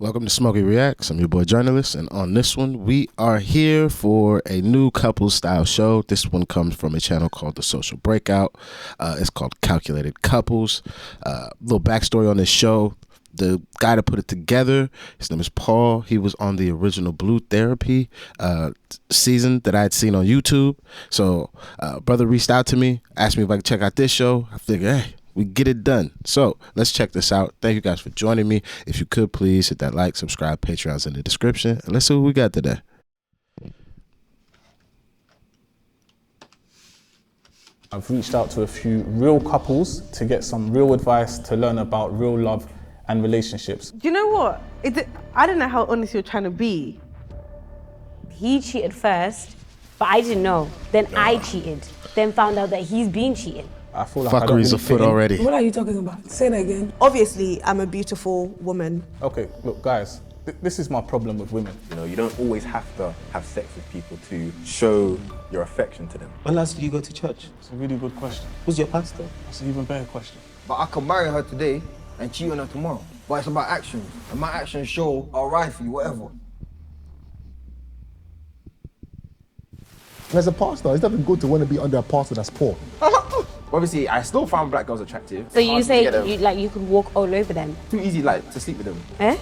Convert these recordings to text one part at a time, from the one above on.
Welcome to Smokey Reacts. I'm your boy Journalist, and on this one, we are here for a new couple style show. This one comes from a channel called The Social Breakout. It's called Calculated Couples. Little backstory on this show. The guy that put it together, his name is Paul. He was on the original Blue Therapy season that I had seen on YouTube. So, brother reached out to me, asked me if I could check out this show. I figured, hey, we get it done. So let's check this out. Thank you guys for joining me. If you could please hit that like, subscribe, Patreon's in the description, and let's see what we got today. I've reached out to a few real couples to get some real advice to learn about real love and relationships. Do you know what? I don't know how honest you're trying to be. He cheated first, but I didn't know. Then I cheated, then found out that he's being cheated. I feel like I don't Fuckery's really afoot fit in. already. What are you talking about? Say that again. Obviously, I'm a beautiful woman. Okay, look guys, this is my problem with women. You know, you don't always have to have sex with people to show your affection to them. When last did you go to church? It's a really good question. Who's your pastor? That's an even better question. But I can marry her today and cheat on her tomorrow. But it's about actions. And my actions show I'll ride for you, whatever. And as a pastor, it's nothing good to want to be under a pastor that's poor. Obviously, I still found black girls attractive. So you Hard to say get them. you could walk all over them? Too easy, like, to sleep with them. Eh?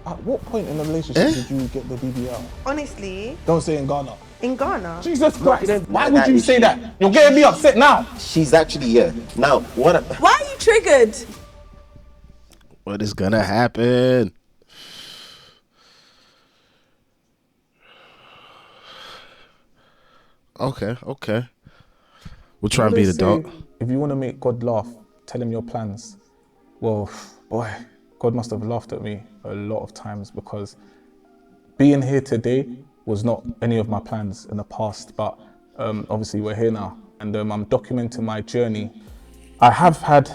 At what point in the relationship did you get the BBL? Honestly, Don't say in Ghana. in Ghana, Jesus Christ, why would that you is say that? You're getting me upset now. She's actually here. Now, what? Why are you triggered? What is gonna happen? Okay. We'll try and be the dog. If you want to make God laugh, tell him your plans. Well, boy, God must have laughed at me a lot of times because being here today was not any of my plans in the past, but obviously we're here now and I'm documenting my journey. I have had,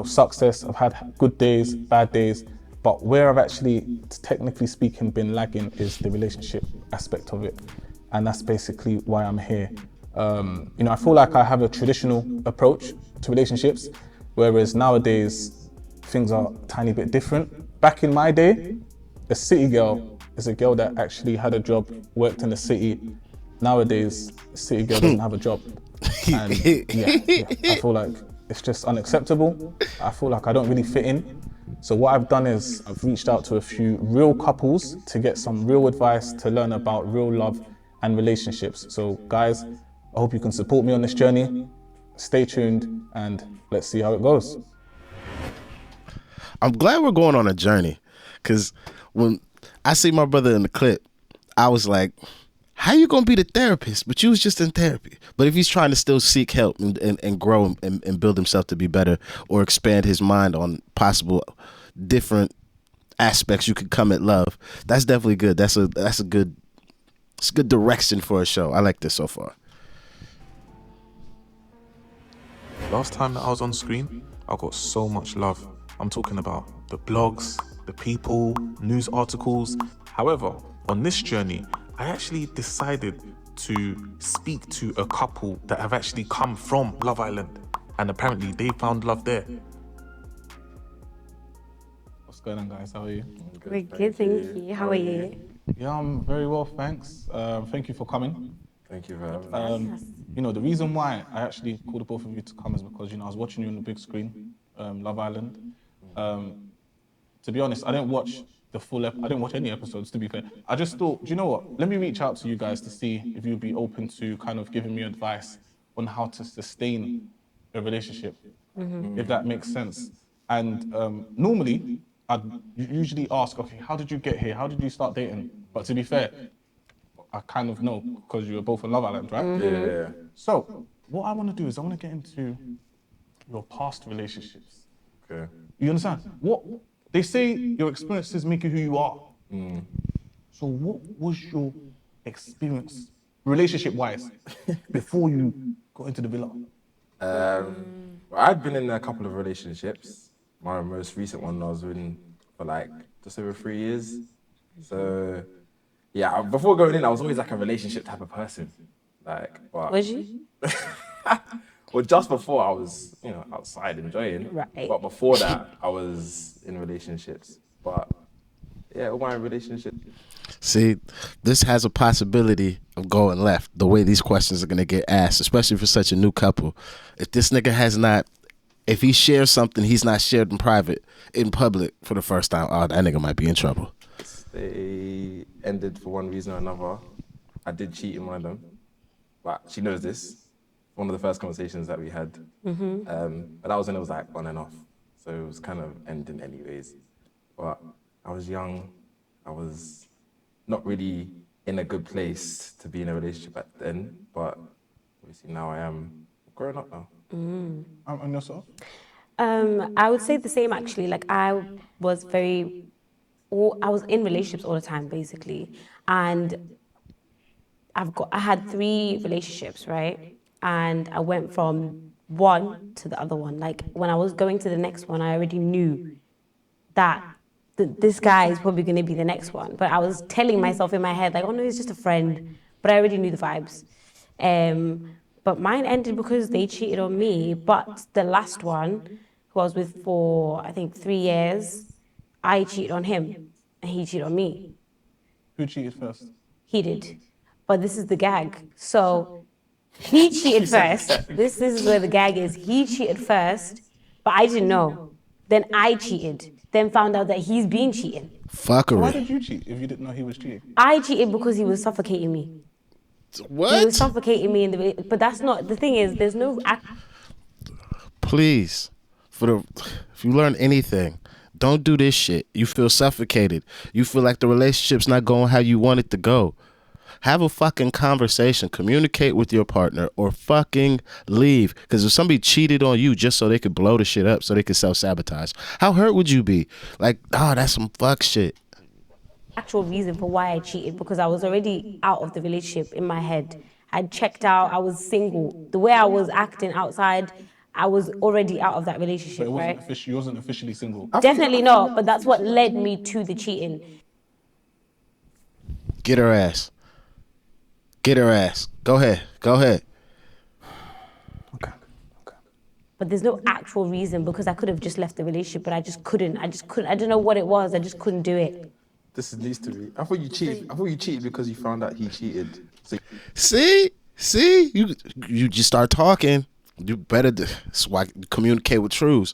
success. I've had good days, bad days, but where I've actually, technically speaking, been lagging is the relationship aspect of it. And that's basically why I'm here. I feel like I have a traditional approach to relationships, whereas nowadays things are a tiny bit different. Back in my day, a city girl is a girl that actually had a job, worked in the city. Nowadays, a city girl doesn't have a job. And I feel like it's just unacceptable. I feel like I don't really fit in. So what I've done is I've reached out to a few real couples to get some real advice to learn about real love and relationships. So guys, I hope you can support me on this journey. Stay tuned and let's see how it goes. I'm glad we're going on a journey, because when I see my brother in the clip, I was like, how you gonna be the therapist? But you was just in therapy. But if he's trying to still seek help and grow and build himself to be better, or expand his mind on possible different aspects you could come at love, that's definitely good. It's a good direction for a show. I like this so far. Last time that I was on screen, I got so much love. I'm talking about the blogs, the people, news articles. However, on this journey, I actually decided to speak to a couple that have actually come from Love Island, and apparently they found love there. What's going on, guys? How are you? We're good, thank you. How are you? Yeah, I'm very well, thanks. Thank you for coming. Thank you for having me. The reason why I actually called the both of you to come is because, I was watching you on the big screen, Love Island. To be honest, I didn't watch the full I didn't watch any episodes, to be fair. I just thought, do you know what? Let me reach out to you guys to see if you'd be open to kind of giving me advice on how to sustain a relationship, if that makes sense. And normally, I'd usually ask, okay, how did you get here? How did you start dating? But to be fair, I kind of know because you were both on Love Island, right? Yeah. So what I want to do is I want to get into your past relationships. Okay. You understand? What they say, your experiences make you who you are. So what was your experience, relationship-wise, before you got into the villa? Well, I'd been in a couple of relationships. My most recent one I was in for like just over 3 years. So yeah, before going in, I was always like a relationship type of person. Was you? Well, just before I was, outside enjoying. Right. But before that, I was in relationships. But yeah, all my relationships. See, this has a possibility of going left. The way these questions are gonna get asked, especially for such a new couple. If this nigga has not, if he shares something he's not shared in private, in public for the first time, oh, that nigga might be in trouble. They ended for one reason or another. I did cheat in one of them, but she knows this. One of the first conversations that we had. But that was when it was like on and off. So it was kind of ending anyways. But I was young. I was not really in a good place to be in a relationship back then. But obviously now I am growing up now. And yourself? I would say the same actually. Like I was in relationships all the time basically, and I had 3 relationships, right? And I went from one to the other one. Like when I was going to the next one, I already knew that this guy is probably going to be the next one. But I was telling myself in my head, like, oh no, he's just a friend. But I already knew the vibes. But mine ended because they cheated on me. But the last one, who I was with for, I think, 3 years, I cheated on him and he cheated on me. Who cheated first? He did. But this is the gag. So he cheated first. This is where the gag is. He cheated first, but I didn't know. Then I cheated. Then found out that he's being cheated. Fuckery. Why did you cheat if you didn't know he was cheating? I cheated because he was suffocating me. What? He was suffocating me but that's not the thing. Is there's no Please, if you learn anything, don't do this shit. You feel suffocated. You feel like the relationship's not going how you want it to go. Have a fucking conversation. Communicate with your partner or fucking leave. Because if somebody cheated on you just so they could blow the shit up, so they could self-sabotage, how hurt would you be? Like, oh, that's some fuck shit. actual reason for why I cheated, because I was already out of the relationship in my head. I'd checked out, I was single. The way I was acting outside, I was already out of that relationship, right? You wasn't officially single? Definitely not, but that's what led me to the cheating. Get her ass. Get her ass. Go ahead. Go ahead. Okay. But there's no actual reason, because I could have just left the relationship, but I just couldn't. I don't know what it was. I just couldn't do it. This needs to be. I thought you cheated because you found out he cheated. See, you just start talking. You better communicate with truths.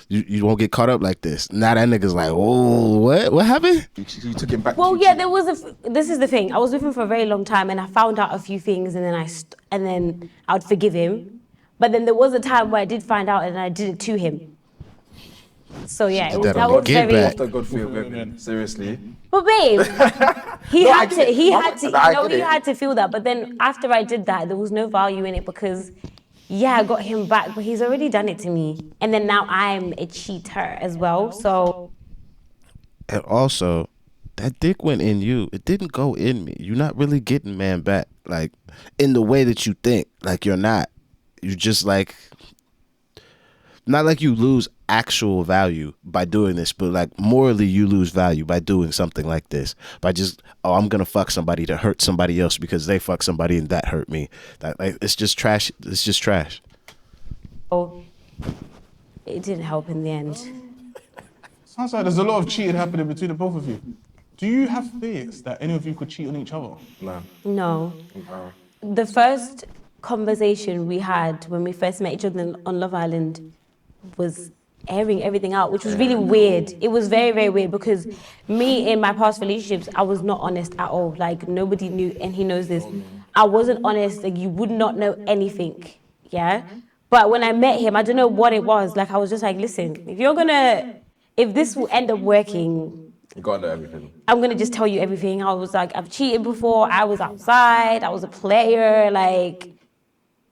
You won't get caught up like this. Now that nigga's like, oh, what happened? You took him back. Well, yeah, there was this is the thing. I was with him for a very long time, and I found out a few things, and then I would forgive him. But then there was a time where I did find out, and I did it to him. So yeah, that was very. What the God for your women? Seriously. But babe, he had to feel that. But then after I did that, there was no value in it, because yeah, I got him back, but he's already done it to me. And then now I'm a cheater as well, so. And also, that dick went in you. It didn't go in me. You're not really getting man back, like, in the way that you think. Like, you're not. You just, like, not like you lose actual value by doing this, but, like, morally you lose value by doing something like this. By just, oh, I'm gonna fuck somebody to hurt somebody else because they fuck somebody and that hurt me. That, like, it's just trash. It's just trash. Oh, it didn't help in the end. Sounds like there's a lot of cheating happening between the both of you. Do you have fears that any of you could cheat on each other? No. No. The first conversation we had when we first met each other on Love Island was airing everything out, which was really weird. It was very, very weird, because me in my past relationships, I was not honest at all. Like, nobody knew, and he knows this. I wasn't honest. Like, you would not know anything, yeah? But when I met him, I don't know what it was. Like, I was just like, listen, if this will end up working, You gotta know everything. I'm gonna just tell you everything. I was like, I've cheated before. I was outside. I was a player. Like,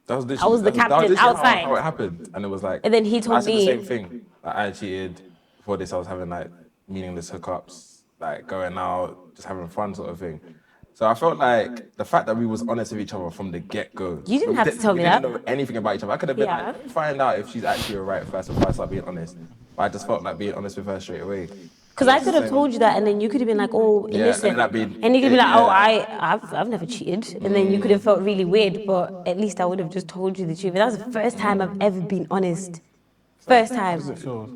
I was the captain outside. How it happened, and it was like. And then he told I said me the same thing. Like, I cheated. Before this, I was having like meaningless hookups, like going out, just having fun, sort of thing. So I felt like the fact that we was honest with each other from the get-go. You didn't have to tell me that. We didn't know anything about each other. I could have been like, find out if she's actually alright first before I start being honest. But I just felt like being honest with her straight away. Because I could have told you that, and then you could have been like, oh, listen. And you could be like, oh, I've never cheated. And then you could have felt really weird, but at least I would have just told you the truth. But that was the first time I've ever been honest. First time. How does it feel?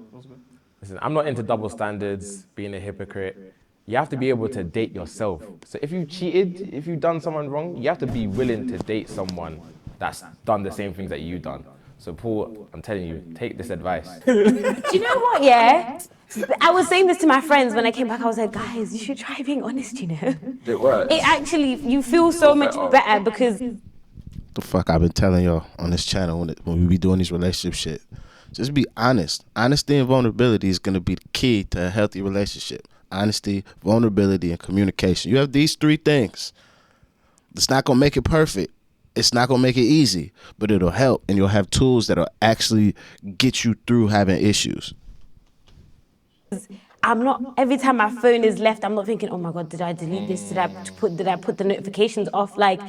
Listen, I'm not into double standards, being a hypocrite. you have to be able to date yourself. So if you cheated, if you've done someone wrong, you have to be willing to date someone that's done the same things that you've done. So Paul, I'm telling you, take this advice. Do you know what, yeah? I was saying this to my friends when I came back. I was like, guys, you should try being honest, you know? It works. It actually, you feel so much better because... The fuck I've been telling y'all on this channel when we be doing these relationship shit. Just be honest. Honesty and vulnerability is going to be the key to a healthy relationship. Honesty, vulnerability, and communication. You have these three things. It's not going to make it perfect. It's not going to make it easy, but it'll help, and you'll have tools that'll actually get you through having issues. I'm not, every time my phone is left, I'm not thinking, oh my God, did I delete this? Did I put the notifications off? Like,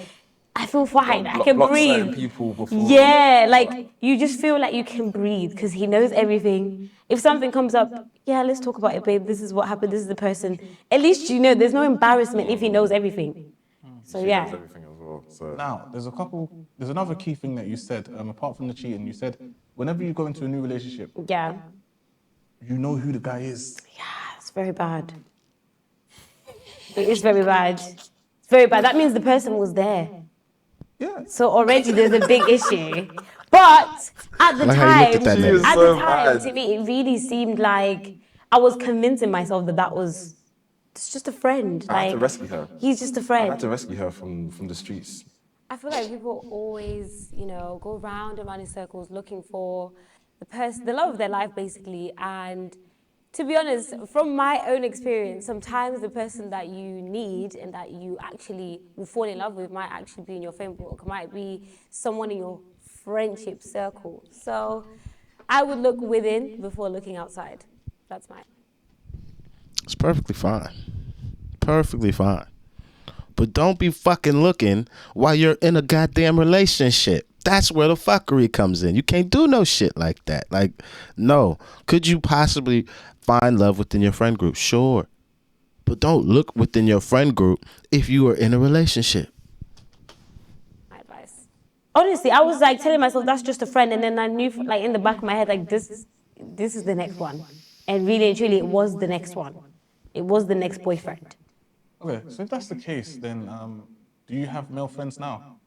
I feel fine. I can breathe. People before. Yeah, like you just feel like you can breathe because he knows everything. If something comes up, yeah, let's talk about it, babe. This is what happened. This is the person. At least you know there's no embarrassment if he knows everything. So She yeah. knows everything as well. So Now, there's another key thing that you said, apart from the cheating, you said, whenever you go into a new relationship, Yeah. you know who the guy is. Yeah, it's very bad. It is very bad. It's very bad. That means the person was there. Yeah. So already there's a big issue. But at the Like how you time, looked at that nigga. at so the time, bad. to me, it really seemed like I was convincing myself that it's just a friend. I had to Like, rescue her. he's just a I had friend. to rescue her from the streets. I feel like people always, you know, go round and round in circles looking for the love of their life, basically. And to be honest, from my own experience, sometimes the person that you need and that you actually will fall in love with might actually be in your friend book, might be someone in your friendship circle. So I would look within before looking outside. That's mine. It's perfectly fine. Perfectly fine. But don't be fucking looking while you're in a goddamn relationship. That's where the fuckery comes in. You can't do no shit like that. Like, no. Could you possibly find love within your friend group? Sure. But don't look within your friend group if you are in a relationship. My advice. Honestly, I was like telling myself that's just a friend, and then I knew, like in the back of my head, like this is the next one. And really and truly, it was the next one. It was the next boyfriend. Okay, so if that's the case, then do you have male friends now?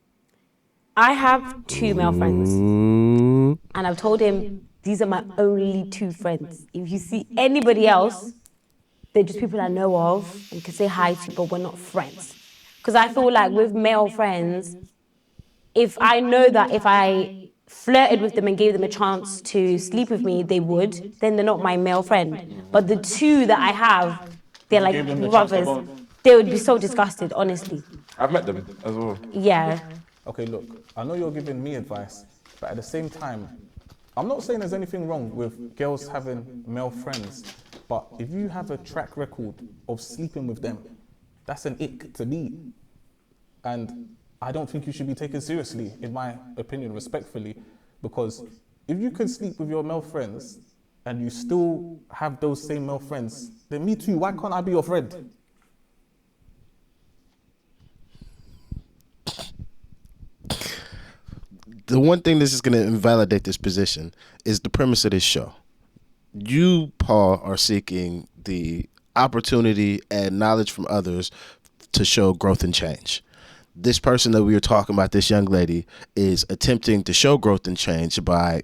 I have 2 male friends, and I've told him these are my only 2 friends. If you see anybody else, they're just people I know of and can say hi to, but we're not friends. Because I feel like with male friends, if I know that if I flirted with them and gave them a chance to sleep with me, they would, then they're not my male friend. But the 2 that I have, they're like brothers. They would be so disgusted, honestly. I've met them as well. Yeah. Okay, look, I know you're giving me advice, but at the same time, I'm not saying there's anything wrong with girls having male friends, but if you have a track record of sleeping with them, that's an ick to me. And I don't think you should be taken seriously, in my opinion, respectfully, because if you can sleep with your male friends and you still have those same male friends, then me too, why can't I be your friend? The one thing that's just going to invalidate this position is the premise of this show. You, Paul, are seeking the opportunity and knowledge from others to show growth and change. This person that we were talking about, this young lady, is attempting to show growth and change by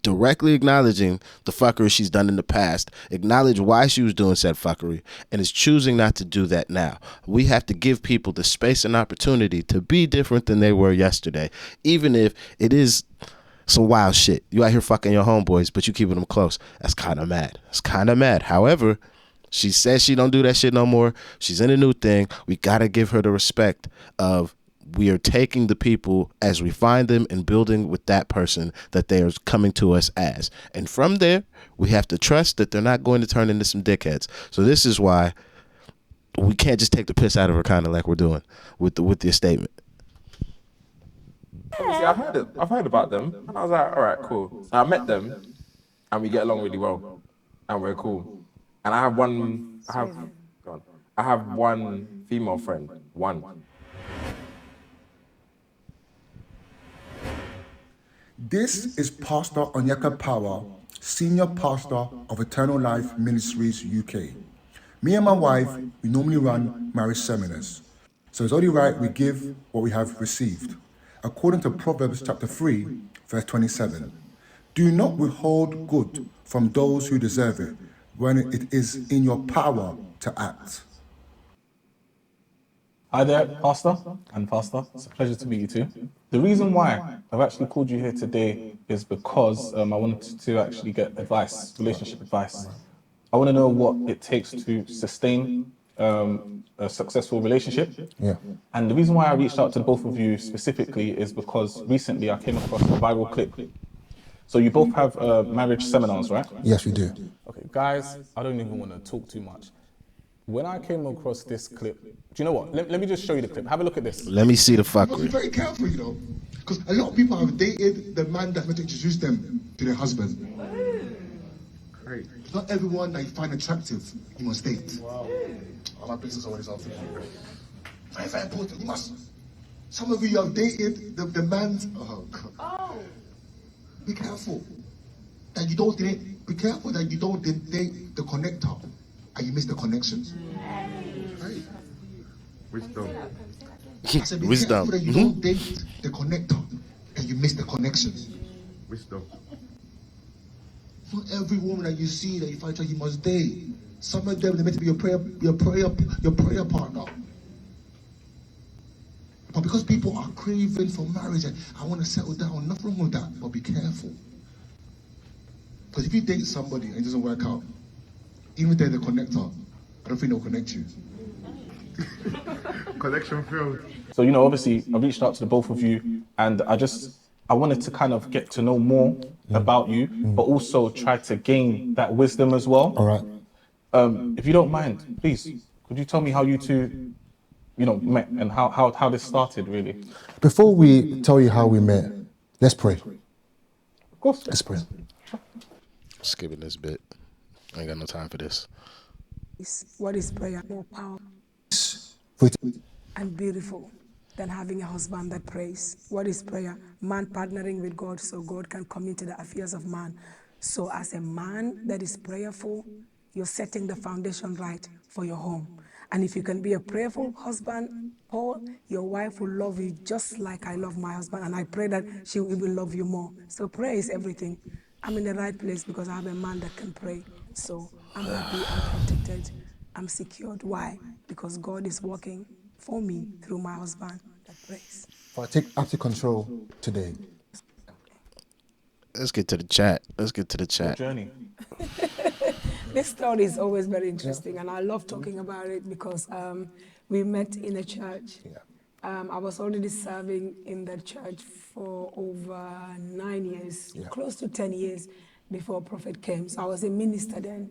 directly acknowledging the fuckery she's done in the past, acknowledge why she was doing said fuckery, and is choosing not to do that now. We have to give people the space and opportunity to be different than they were yesterday, even if it is some wild shit. You out here fucking your homeboys, but you keeping them close. That's kind of mad. It's kind of mad. However, she says she don't do that shit no more. She's in a new thing. We got to give her the respect of we are taking the people as we find them and building with that person that they are coming to us as. And from there, we have to trust that they're not going to turn into some dickheads. So this is why we can't just take the piss out of her, kind of like we're doing with the statement. Obviously, I've heard about them, and I was like, all right, cool. So I met them, and we get along really well, and we're cool. And I have one female friend, one. This is Pastor Onyeka Power, Senior Pastor of Eternal Life Ministries UK. Me and my wife, we normally run marriage seminars. So it's only right we give what we have received. According to Proverbs chapter 3, verse 27, do not withhold good from those who deserve it when it is in your power to act. Hi there, Pastor and Pastor. It's a pleasure to meet you too. The reason why I've actually called you here today is because I wanted to actually get advice, relationship advice. I want to know what it takes to sustain a successful relationship. Yeah. And the reason why I reached out to both of you specifically is because recently I came across a viral clip. So you both have marriage seminars, right? Yes, we do. Okay, guys, I don't even want to talk too much. When I came across this clip, do you know what? Let me just show you the clip. Have a look at this. Let me see the You must be fuckery. very careful, you know, because a lot of people have dated the man that's meant to introduce them to their husband. Great. Not everyone that you find attractive, you must date. Wow. My business always after you. Very, very important. You must. Some of you have dated the man's. Oh, God. Oh. Be careful that you don't date. Be careful that you don't date the connector and you miss the connections. Right. Wisdom. I said, be Wisdom. careful that you don't date the connector and you miss the connections. Wisdom. Not every woman that you see that you find you must date. Some of them they're meant to be your prayer partner. But because people are craving for marriage and I want to settle down, nothing wrong with that. But be careful. Because if you date somebody and it doesn't work out, even if they're the connector, I don't think they'll connect you. Connection failed. So, you know, obviously I reached out to the both of you and I wanted to kind of get to know more about you, but also try to gain that wisdom as well. All right. If you don't mind, please, could you tell me how you two, you know, met and how this started really? Before we tell you how we met, let's pray. Of course. Let's pray. Skipping this bit. I ain't got no time for this. What is prayer more powerful and beautiful than having a husband that prays? What is prayer? Man partnering with God so God can come into the affairs of man. So as a man that is prayerful, you're setting the foundation right for your home. And if you can be a prayerful husband, Paul, your wife will love you just like I love my husband. And I pray that she will even love you more. So prayer is everything. I'm in the right place because I have a man that can pray. So I'm happy, I'm protected, I'm secured. Why? Because God is working for me through my husband that prays. If I take active control today. Let's get to the chat. Let's get to the chat. Journey. This story is always very interesting, and I love talking about it because we met in a church. I was already serving in that church for over 9 years, close to 10 years before Prophet came. So I was a minister then,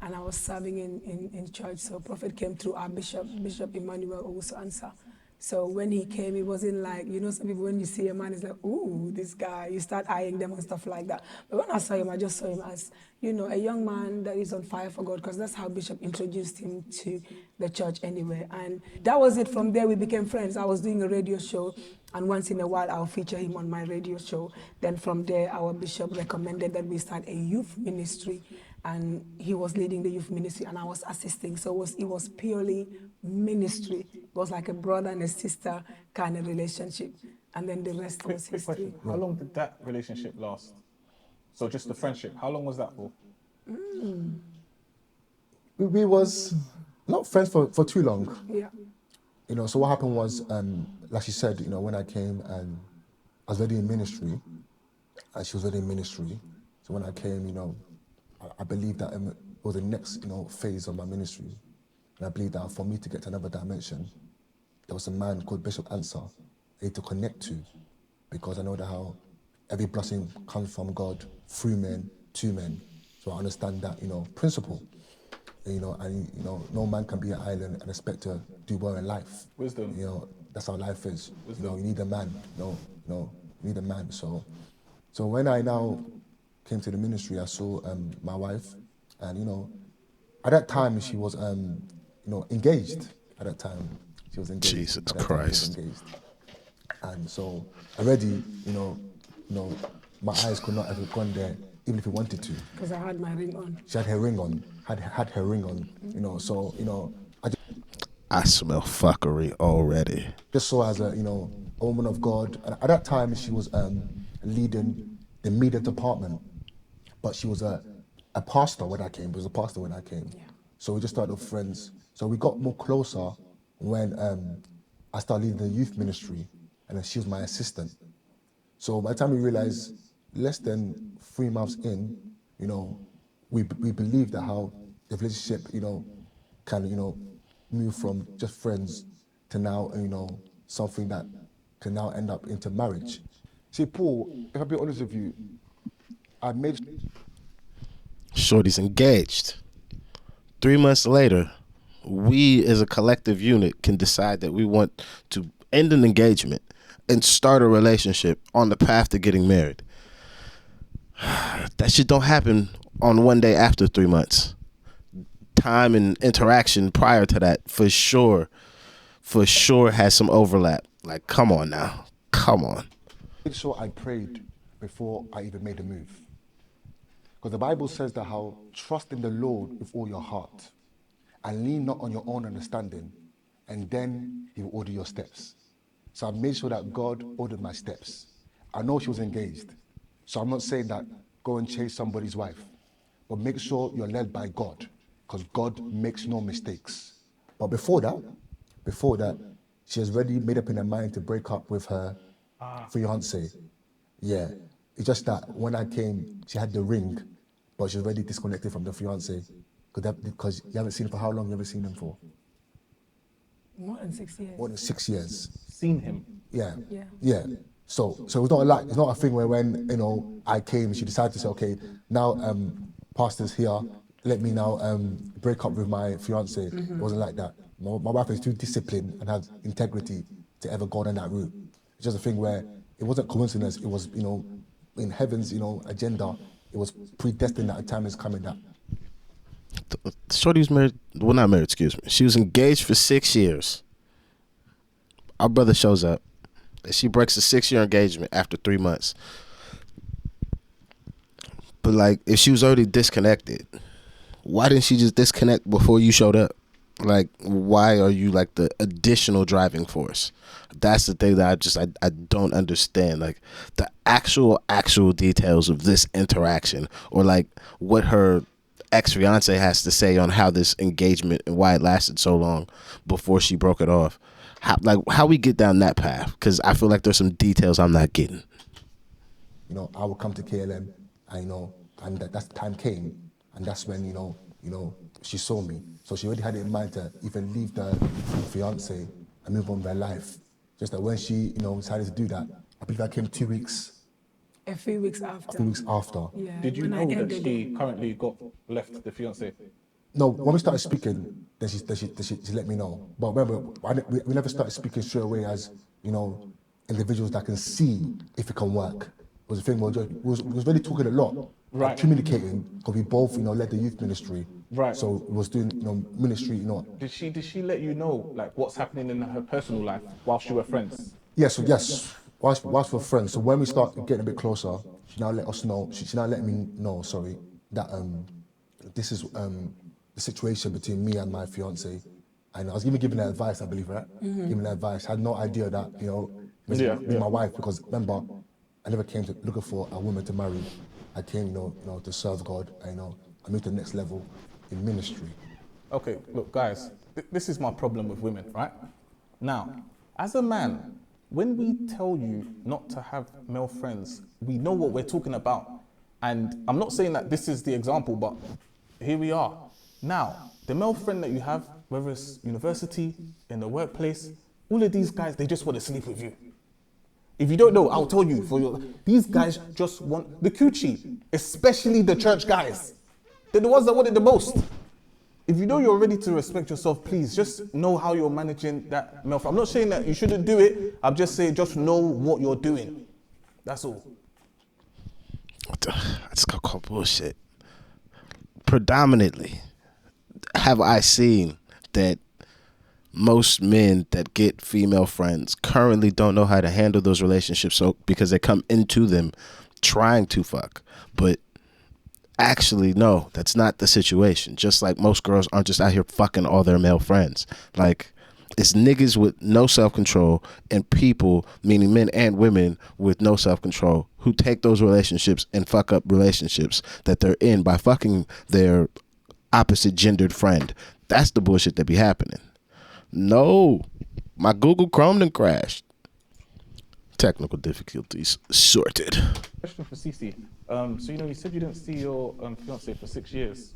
and I was serving in church. So Prophet came through our Bishop Emmanuel Owusu-Ansah. So when he came, it wasn't like, you know, some people, when you see a man, it's like, ooh, this guy, you start eyeing them and stuff like that. But when I saw him, I just saw him as, you know, a young man that is on fire for God, because that's how Bishop introduced him to the church anyway. And that was it. From there, we became friends. I was doing a radio show, and once in a while, I'll feature him on my radio show. Then from there, our bishop recommended that we start a youth ministry, and he was leading the youth ministry, and I was assisting. So it was purely ministry. It was like a brother and a sister kind of relationship. And then the rest was Quick history. question. How long did that relationship last? So just the friendship, how long was that for? We was not friends for too long. Yeah. You know, so what happened was, like she said, you know, when I came and I was already in ministry, and she was already in ministry. So when I came, you know, I believe that it was the next, you know, phase of my ministry. And I believe that for me to get to another dimension, there was a man called Bishop Ansah I need to connect to, because I know that how every blessing comes from God through men, to men. So I understand that, you know, principle. You know, and you know, no man can be an island and expect to do well in life. Wisdom. You know, that's how life is. Wisdom. You know, you need a man. No, you need a man. So when I now came to the ministry, I saw my wife, and you know, at that time she was you know, engaged. At that time she was engaged. Jesus At that time, Christ. she was engaged. And so already, you know, my eyes could not have gone there even if he wanted to. Because I had my ring on. She had her ring on, had her ring on, you know, so, you know, I smell fuckery already. just saw her as a, you know, a woman of God. And at that time, she was leading the media department, but she was a pastor when I came. She was a pastor when I came. Yeah. So we just started friends. So we got more closer when I started leading the youth ministry, and then she was my assistant. So by the time we realized, less than 3 months in, you know, we believed that how the relationship, you know, can, you know, move from just friends to now, you know, something that can now end up into marriage. See, Paul, if I be honest with you, I made... Shorty's engaged. 3 months later, we as a collective unit can decide that we want to end an engagement and start a relationship on the path to getting married. That shit don't happen on one day after 3 months. Time and interaction prior to that for sure has some overlap. Like, come on now. Come on. made sure I prayed before I even made a move. Because the Bible says that how trust in the Lord with all your heart and lean not on your own understanding, and then he will order your steps. So I made sure that God ordered my steps. I know she was engaged, so I'm not saying that go and chase somebody's wife, but make sure you're led by God, because God makes no mistakes. But before that, she has already made up in her mind to break up with her fiance. Yeah, it's just that when I came, she had the ring, but she was already disconnected from the fiance, because you haven't seen him for how long? You haven't seen him for? More than 6 years. More than 6 years. Seen him? Yeah. Yeah. Yeah. So it's not a lot. It's not a thing where when I came, she decided to say, okay, now pastor's here, let me now break up with my fiance. It wasn't like that. My wife is too disciplined and has integrity to ever go down that route. It's just a thing where it wasn't coincidence. It was in heaven's agenda. It was predestined that a time is coming that. Shorty was married, well, not married, excuse me. She was engaged for 6 years. Our brother shows up, and she breaks the 6-year engagement after 3 months. But like, if she was already disconnected, why didn't she just disconnect before you showed up? Like, why are you like the additional driving force? That's the thing that I don't understand. Like, the actual details of this interaction, or like what her ex-fiance has to say on how this engagement and why it lasted so long before she broke it off. How we get down that path? Because I feel like there's some details I'm not getting. I would come to KLM, and that time came, and that's when she saw me. So she already had it in mind to even leave the fiance and move on with her life. Just that when she decided to do that, I believe I came 2 weeks. A few weeks after. A few weeks after. Yeah, Did you when I know that ended she it. currently left the fiance? No, when we started speaking, then she let me know. But remember, we never started speaking straight away as, individuals that can see if it can work. It was a thing where we was really talking a lot, Right. communicating, because we both, led the youth ministry. Right. So we was doing, ministry, Did she let you know like what's happening in her personal life whilst you were friends? Yes, whilst we're friends. So when we start getting a bit closer, she now let us know, she now let me know, that this is the situation between me and my fiance. And I was even giving her advice, I believe, right? Giving her advice. I had no idea that, it was me, my wife, because remember, I never came to looking for a woman to marry. I came, to serve God. I moved to the next level in ministry. Okay, look, guys, this is my problem with women, right? Now, as a man, when we tell you not to have male friends, we know what we're talking about. And I'm not saying that this is the example, but here we are. Now, the male friend that you have, whether it's university, in the workplace, all of these guys, they just want to sleep with you. If you don't know, I'll tell you, these guys just want the coochie, especially the church guys. They're the ones that want it the most. If you know you're ready to respect yourself, please just know how you're managing that male friend. I'm not saying that you shouldn't do it. I'm just saying just know what you're doing. That's all. I just got called bullshit. Predominantly, have I seen that most men that get female friends currently don't know how to handle those relationships, so because they come into them trying to fuck, but actually, no, that's not the situation. Just like most girls aren't just out here fucking all their male friends. Like, it's niggas with no self-control and people, meaning men and women with no self-control, who take those relationships and fuck up relationships that they're in by fucking their opposite gendered friend. That's the bullshit that be happening. No, my Google Chrome done crashed. Technical difficulties sorted. Question for Cece. So you said you didn't see your fiance for 6 years.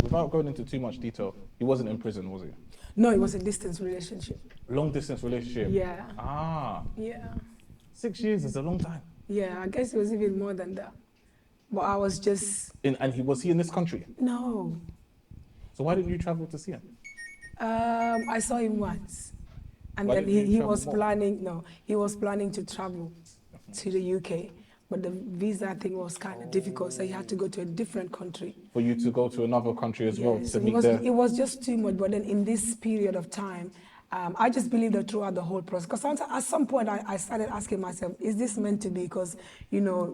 Without going into too much detail, he wasn't in prison, was he? No, it was a distance relationship. Long distance relationship? Yeah. Ah. Yeah. 6 years is a long time. Yeah, I guess it was even more than that. But I was just... And was he in this country? No. So why didn't you travel to see him? I saw him once. And Why then didn't you he travel was more? planning to travel to the UK. But the visa thing was kind of difficult, so he had to go to a different country. For you to go to another country as well Yes, to meet there? it was just too much. But then in this period of time, I just believe that throughout the whole process, because at some point I started asking myself, is this meant to be? Because,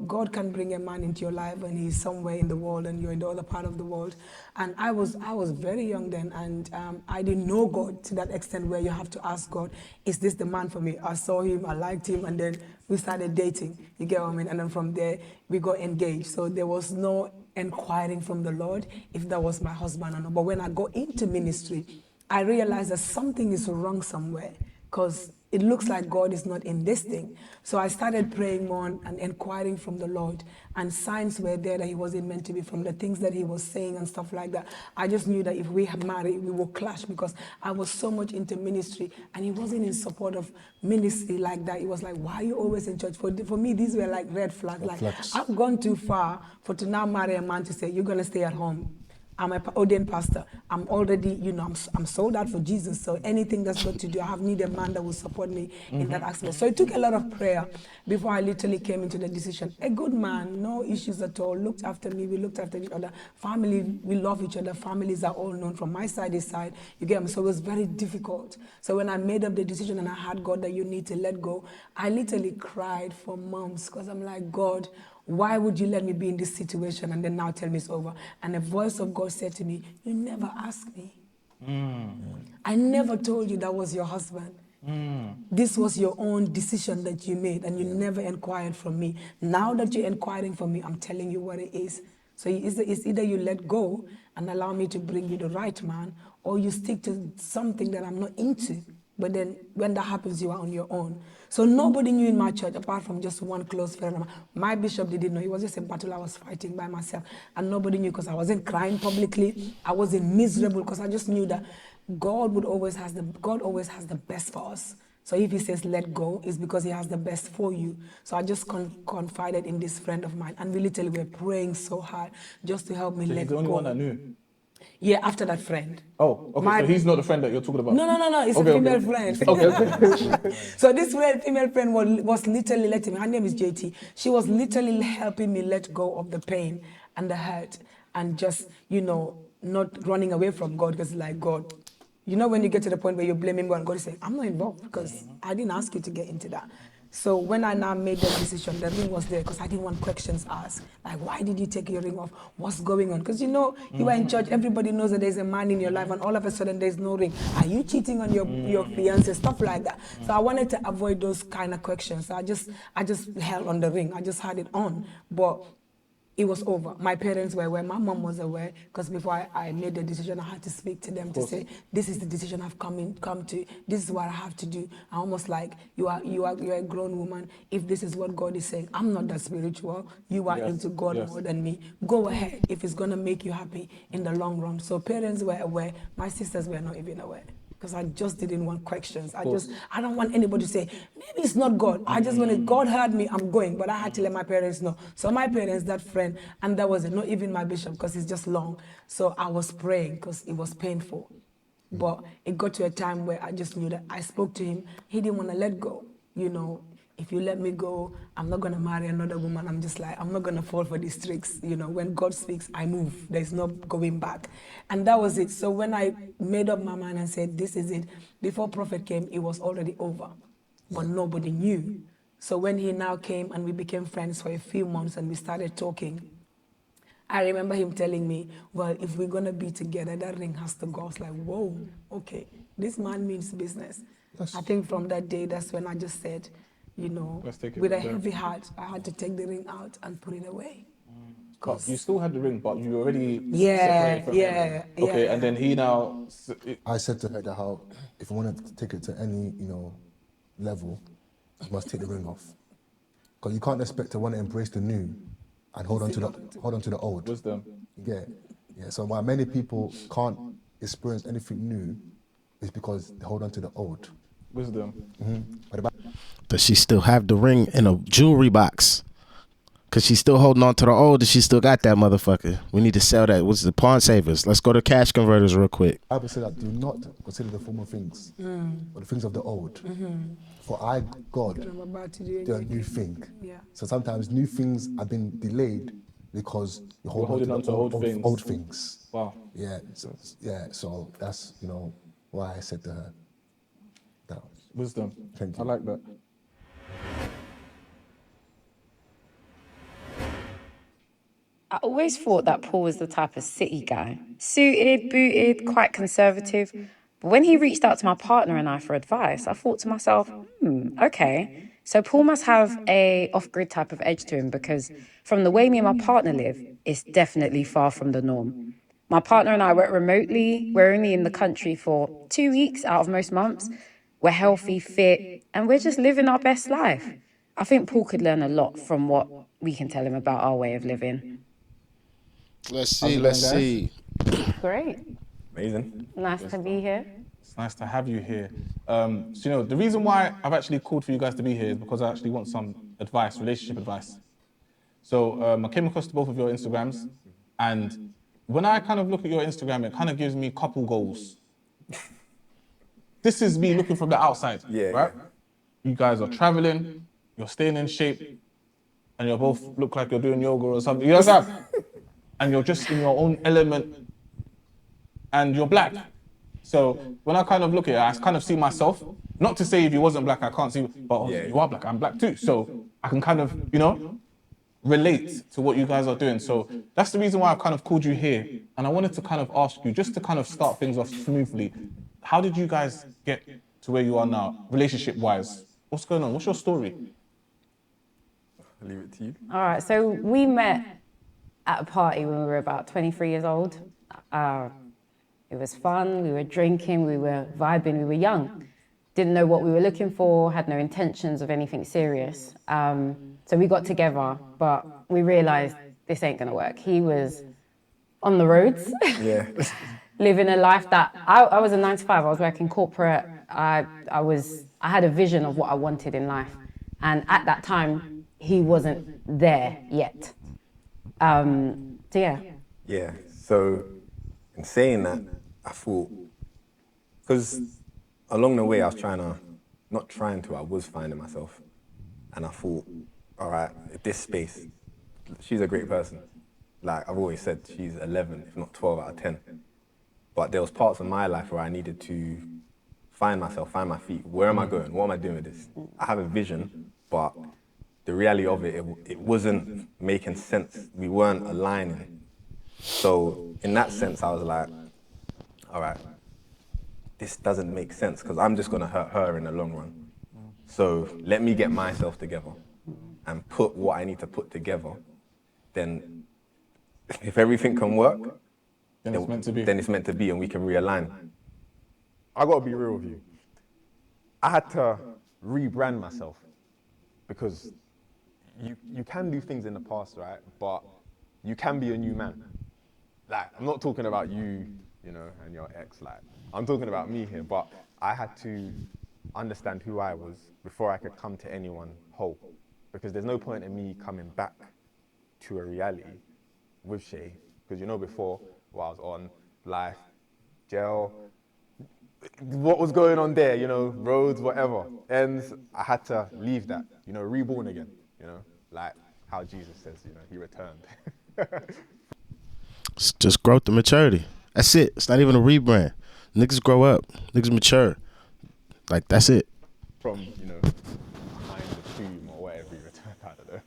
God can bring a man into your life and he's somewhere in the world and you're in the other part of the world. And I was very young then, and I didn't know God to that extent where you have to ask God, is this the man for me? I saw him, I liked him, and then we started dating, you get what I mean? And then from there, we got engaged. So there was no inquiring from the Lord if that was my husband or not. But when I got into ministry, I realized that something is wrong somewhere, because it looks like God is not in this thing. So I started praying more and inquiring from the Lord, and signs were there that he wasn't meant to be, from the things that he was saying and stuff like that. I just knew that if we had married, we would clash, because I was so much into ministry and he wasn't in support of ministry like that. It was like, why are you always in church? For me, these were like red flags. I've gone too far to now marry a man to say, you're going to stay at home. I'm an ordained pastor. I'm already, I'm sold out for Jesus. So anything that's got to do, I need a man that will support me in that aspect. So it took a lot of prayer before I literally came into the decision. A good man, no issues at all, looked after me, we looked after each other. Family, we love each other. Families are all known from my side, his side. You get me? So it was very difficult. So when I made up the decision and I had God that you need to let go, I literally cried for months, because I'm like, God, why would you let me be in this situation and then now tell me it's over? And the voice of God said to me, you never asked me. I never told you that was your husband. This was your own decision that you made, and you never inquired from me. Now that you're inquiring from me, I'm telling you what it is. So it's either you let go and allow me to bring you the right man, or you stick to something that I'm not into. But then when that happens, you are on your own. So nobody knew in my church, apart from just one close friend of mine. My bishop didn't know. It was just a battle I was fighting by myself. And nobody knew, because I wasn't crying publicly. I wasn't miserable, because I just knew that God always has the best for us. So if he says let go, it's because he has the best for you. So I just confided in this friend of mine. And we literally were praying so hard just to help me let go. So he's the only one that knew? Yeah, after that friend. Oh, okay. So he's not the friend that you're talking about? No. It's a female friend. Okay. So this female friend was literally letting me, her name is JT. She was literally helping me let go of the pain and the hurt, and just, not running away from God, because like, God, when you get to the point where you're blaming God, God is saying, I'm not involved, because I didn't ask you to get into that. So when I now made the decision, the ring was there, because I didn't want questions asked. Like, why did you take your ring off? What's going on? Because you are in church, everybody knows that there's a man in your life, and all of a sudden there's no ring. Are you cheating on your fiance? Stuff like that. So I wanted to avoid those kind of questions. So I just held on the ring. I just had it on. But it was over. My parents were aware, my mom was aware, because before I made the decision, I had to speak to them to say, this is the decision I've come to, this is what I have to do. I'm almost like, you're a grown woman. If this is what God is saying, I'm not that spiritual. You are into God more than me. Go ahead if it's going to make you happy in the long run. So parents were aware. My sisters were not even aware, because I just didn't want questions. I don't want anybody to say, maybe it's not God. I just wanted, God heard me, I'm going. But I had to let my parents know. So my parents, that friend, and that was it. Not even my bishop, because it's just long. So I was praying, because it was painful. But it got to a time where I just knew that I spoke to him. He didn't want to let go. If you let me go, I'm not going to marry another woman. I'm just like, I'm not going to fall for these tricks. When God speaks, I move. There's no going back. And that was it. So when I made up my mind and said, this is it, before Prophet came, it was already over. But nobody knew. So when he now came and we became friends for a few months and we started talking, I remember him telling me, well, if we're going to be together, that ring has to go. I was like, whoa, okay, this man means business. I think from that day, that's when I just said, you know, with a heavy heart, I had to take the ring out and put it away. But you still had the ring, but you already Yeah, separated from him. Okay, and then he now... I said to her that how, if I wanted to take it to any, you know, level, you must take the ring off. Because you can't expect to want to embrace the new and hold on to the old. Wisdom. Yeah. So why many people can't experience anything new is because they hold on to the old. Wisdom. Does she still have the ring in a jewelry box? Cause she's still holding on to the old, and she still got that motherfucker. We need to sell that. What's the pawn savers? Let's go to cash converters real quick. I would say that do not consider the former things, or the things of the old. For I, God, do a new thing. Yeah. So sometimes new things have been delayed because you're holding on to old things. Wow. Yeah. So that's, you know, why I said to her that. Wisdom. Thank you. I like that. I always thought that Paul was the type of city guy. Suited, booted, quite conservative. But when he reached out to my partner and I for advice, I thought to myself, okay. So Paul must have a off-grid type of edge to him, because from the way me and my partner live, it's definitely far from the norm. My partner and I work remotely. We're only in the country for 2 weeks out of most months. We're healthy, fit, and we're just living our best life. I think Paul could learn a lot from what we can tell him about our way of living. Let's see. Great. Amazing. Nice to be here. It's nice to have you here. So, you know, the reason why I've actually called for you guys to be here is because I actually want some advice, relationship advice. So I came across both of your Instagrams, and when I kind of look at your Instagram, it kind of gives me couple goals. This is me looking from the outside, right? You guys are traveling, you're staying in shape, and you both look like you're doing yoga or something. You know what I'm saying? And you're just in your own element, and you're black. So when I kind of look at it, I kind of see myself. Not to say if you wasn't black, I can't see, but you are black, I'm black too. So I can kind of, you know, relate to what you guys are doing. So that's the reason why I've kind of called you here. And I wanted to kind of ask you, just to kind of start things off smoothly, how did you guys get to where you are now, relationship-wise? What's going on? What's your story? I'll leave it to you. All right, so we met at a party when we were about 23 years old. It was fun, we were drinking, we were vibing, we were young. Didn't know what we were looking for, had no intentions of anything serious. So we got together, but we realized this ain't gonna work. He was on the roads, living a life that, I was a 9 to 5, I was working corporate. I had a vision of what I wanted in life. And at that time, he wasn't there yet. Yeah, so in saying that, I thought, because along the way I was finding myself. And I thought, all right, this space, she's a great person. Like I've always said, she's 11, if not 12 out of 10. But there was parts of my life where I needed to find myself, find my feet. Where am I going? What am I doing with this? I have a vision, but the reality of it wasn't making sense. We weren't aligning. So in that sense, I was like, all right, this doesn't make sense because I'm just gonna hurt her in the long run. So let me get myself together and put what I need to put together. Then if everything can work, then it's meant to be. Then it's meant to be and we can realign. I gotta be real with you. I had to rebrand myself because you can do things in the past, right? But you can be a new man. Like, I'm not talking about you, you know, and your ex, like, I'm talking about me here, but I had to understand who I was before I could come to anyone whole. Because there's no point in me coming back to a reality with Shay. Because you know before, what I was on, life, jail, what was going on there, you know, roads, whatever. And I had to leave that, you know, reborn again, you know, like how Jesus says, you know, he returned. It's just growth and maturity. That's it. It's not even a rebrand. Niggas grow up. Niggas mature. Like, that's it. From, you know, behind the tomb or whatever he returned, I don't know.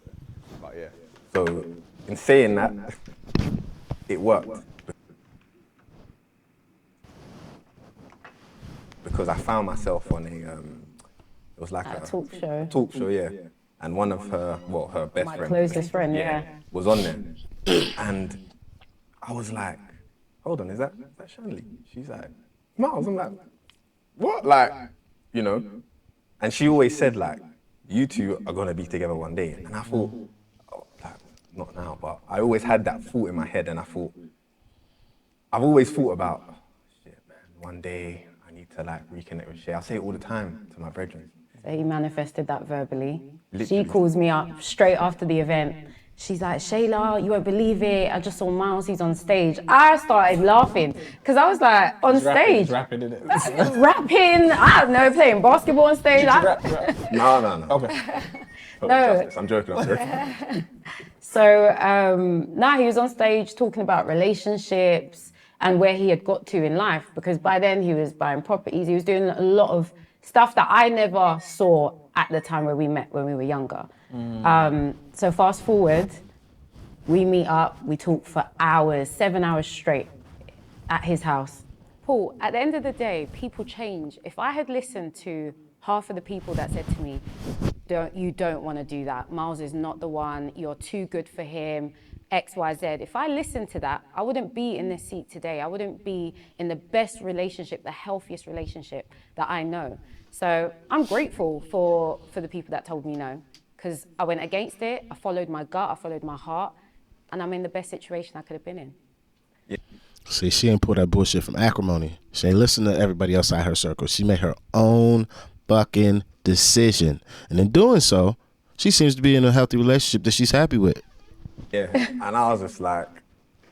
But yeah. So in saying that, it worked. Because I found myself on it was like a talk show. talk show, yeah. And one of her best My friend. closest friend, yeah. Was on there. And I was like, hold on, is that Shanley? She's like, Miles. I'm like, what? Like, you know? And she always said, like, you two are gonna be together one day. And I thought, oh, like, not now, but I always had that thought in my head, and I thought, I've always thought about, oh, shit, man, one day I need to like reconnect with Shay. I say it all the time to my brethren. So he manifested that verbally. Literally. She calls me up straight after the event. She's like, Shayla, you won't believe it. I just saw Miles, he's on stage. I started laughing because I was like, on stage. Rapping, isn't it? Rapping, I don't know, playing basketball on stage. Rap? No. Okay. No. I'm joking. So now he was on stage talking about relationships and where he had got to in life, because by then he was buying properties. He was doing a lot of stuff that I never saw at the time where we met when we were younger. So fast forward, we meet up, we talk for hours, 7 hours straight at his house. Paul, at the end of the day, people change. If I had listened to half of the people that said to me, you don't want to do that, Miles is not the one, you're too good for him, X, Y, Z. If I listened to that, I wouldn't be in this seat today. I wouldn't be in the best relationship, the healthiest relationship that I know. So I'm grateful for the people that told me no, because I went against it, I followed my gut, I followed my heart, and I'm in the best situation I could have been in. Yeah. See, she ain't pull that bullshit from acrimony. She ain't listen to everybody else out her circle. She made her own fucking decision. And in doing so, she seems to be in a healthy relationship that she's happy with. Yeah, and I was just like,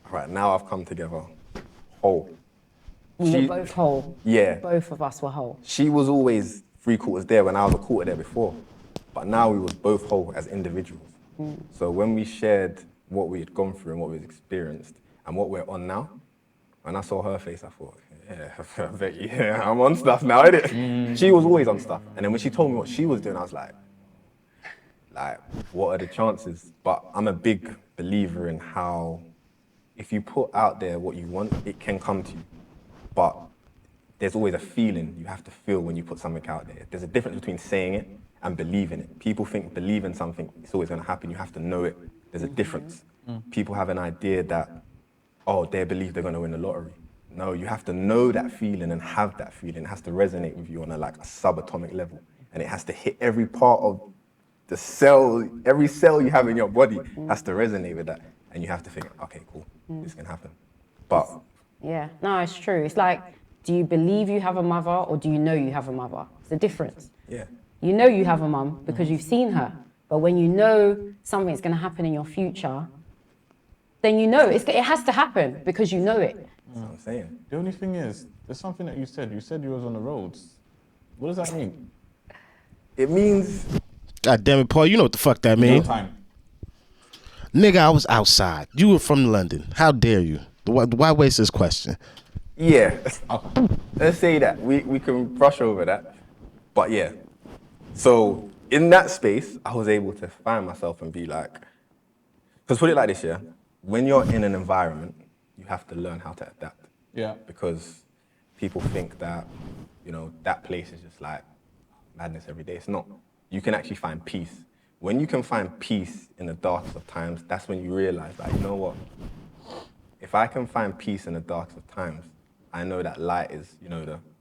all right, now I've come together whole. We were both whole. Yeah. Both of us were whole. She was always 3/4 there when I was a quarter there before. But now we was both whole as individuals. So when we shared what we had gone through and what we'd experienced and what we're on now, when I saw her face, I thought, yeah, I bet yeah, I'm on stuff now, innit? She was always on stuff. And then when she told me what she was doing, I was like, what are the chances? But I'm a big believer in how if you put out there what you want, it can come to you. But there's always a feeling you have to feel when you put something out there. There's a difference between saying it and believing it. People think believing something, it's always gonna happen. You have to know it. There's a difference. People have an idea that, oh, they believe they're gonna win the lottery. No, you have to know that feeling and have that feeling. It has to resonate with you on a subatomic level. And it has to hit every part of the cell, every cell you have in your body has to resonate with that. And you have to think, okay, cool, this can happen. But yeah, no, it's true. It's like, do you believe you have a mother or do you know you have a mother? It's a difference. Yeah. You know you have a mum because you've seen her. But when you know something's going to happen in your future, then you know it has to happen because you know it. That's what I'm saying. The only thing is, there's something that you said. You said you was on the roads. What does that mean? It means... God damn it, Paul, you know what the fuck that means. No time. Nigga, I was outside. You were from London. How dare you? Why waste this question? Yeah. Let's say that. We can brush over that. But yeah. So in that space, I was able to find myself and be like, because put it like this, yeah, when you're in an environment, you have to learn how to adapt. Yeah. Because people think that, that place is just like madness every day. It's not. You can actually find peace. When you can find peace in the darkest of times, that's when you realize that, you know what? If I can find peace in the darkest of times, I know that light is,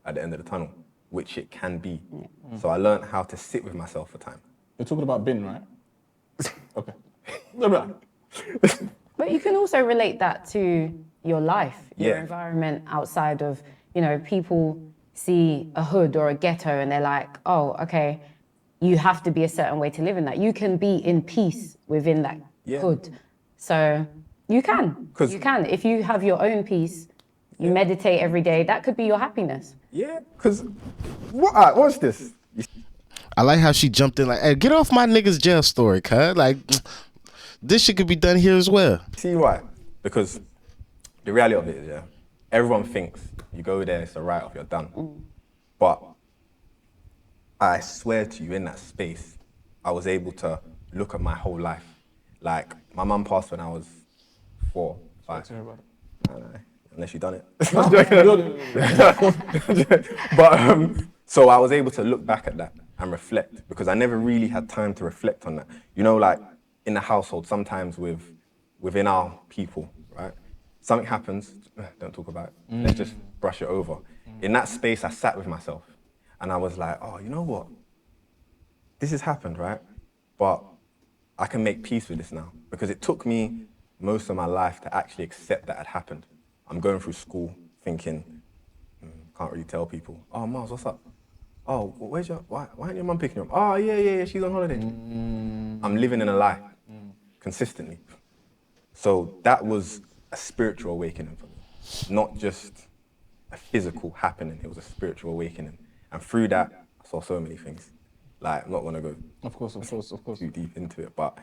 at the end of the tunnel, which it can be. So I learned how to sit with myself for time. You're talking about bin, right? Okay. But you can also relate that to your life, your Yeah. environment outside of, people see a hood or a ghetto and they're like, oh, okay, you have to be a certain way to live in that. You can be in peace within that hood. So you can. You can. If you have your own peace, you meditate every day, that could be your happiness. Yeah, because, watch this. I like how she jumped in like, hey, get off my nigga's jail story, cuz. Like, this shit could be done here as well. See why? Because the reality of it is, yeah, everyone thinks you go there, it's a write-off, you're done. But I swear to you, in that space, I was able to look at my whole life. Like, my mum passed when I was 4, 5. Unless you done it. But so I was able to look back at that and reflect, because I never really had time to reflect on that. You know, like in the household, sometimes within our people, right? Something happens, don't talk about it. Let's just brush it over. In that space, I sat with myself and I was like, oh, you know what? This has happened, right? But I can make peace with this now, because it took me most of my life to actually accept that had happened. I'm going through school thinking, can't really tell people, oh, Mars, what's up? Oh, why ain't your mum picking you up? Oh, yeah, she's on holiday. I'm living in a lie, consistently. So that was a spiritual awakening for me, not just a physical happening, it was a spiritual awakening. And through that, I saw so many things. Like, I'm not gonna go Of course. too deep into it, but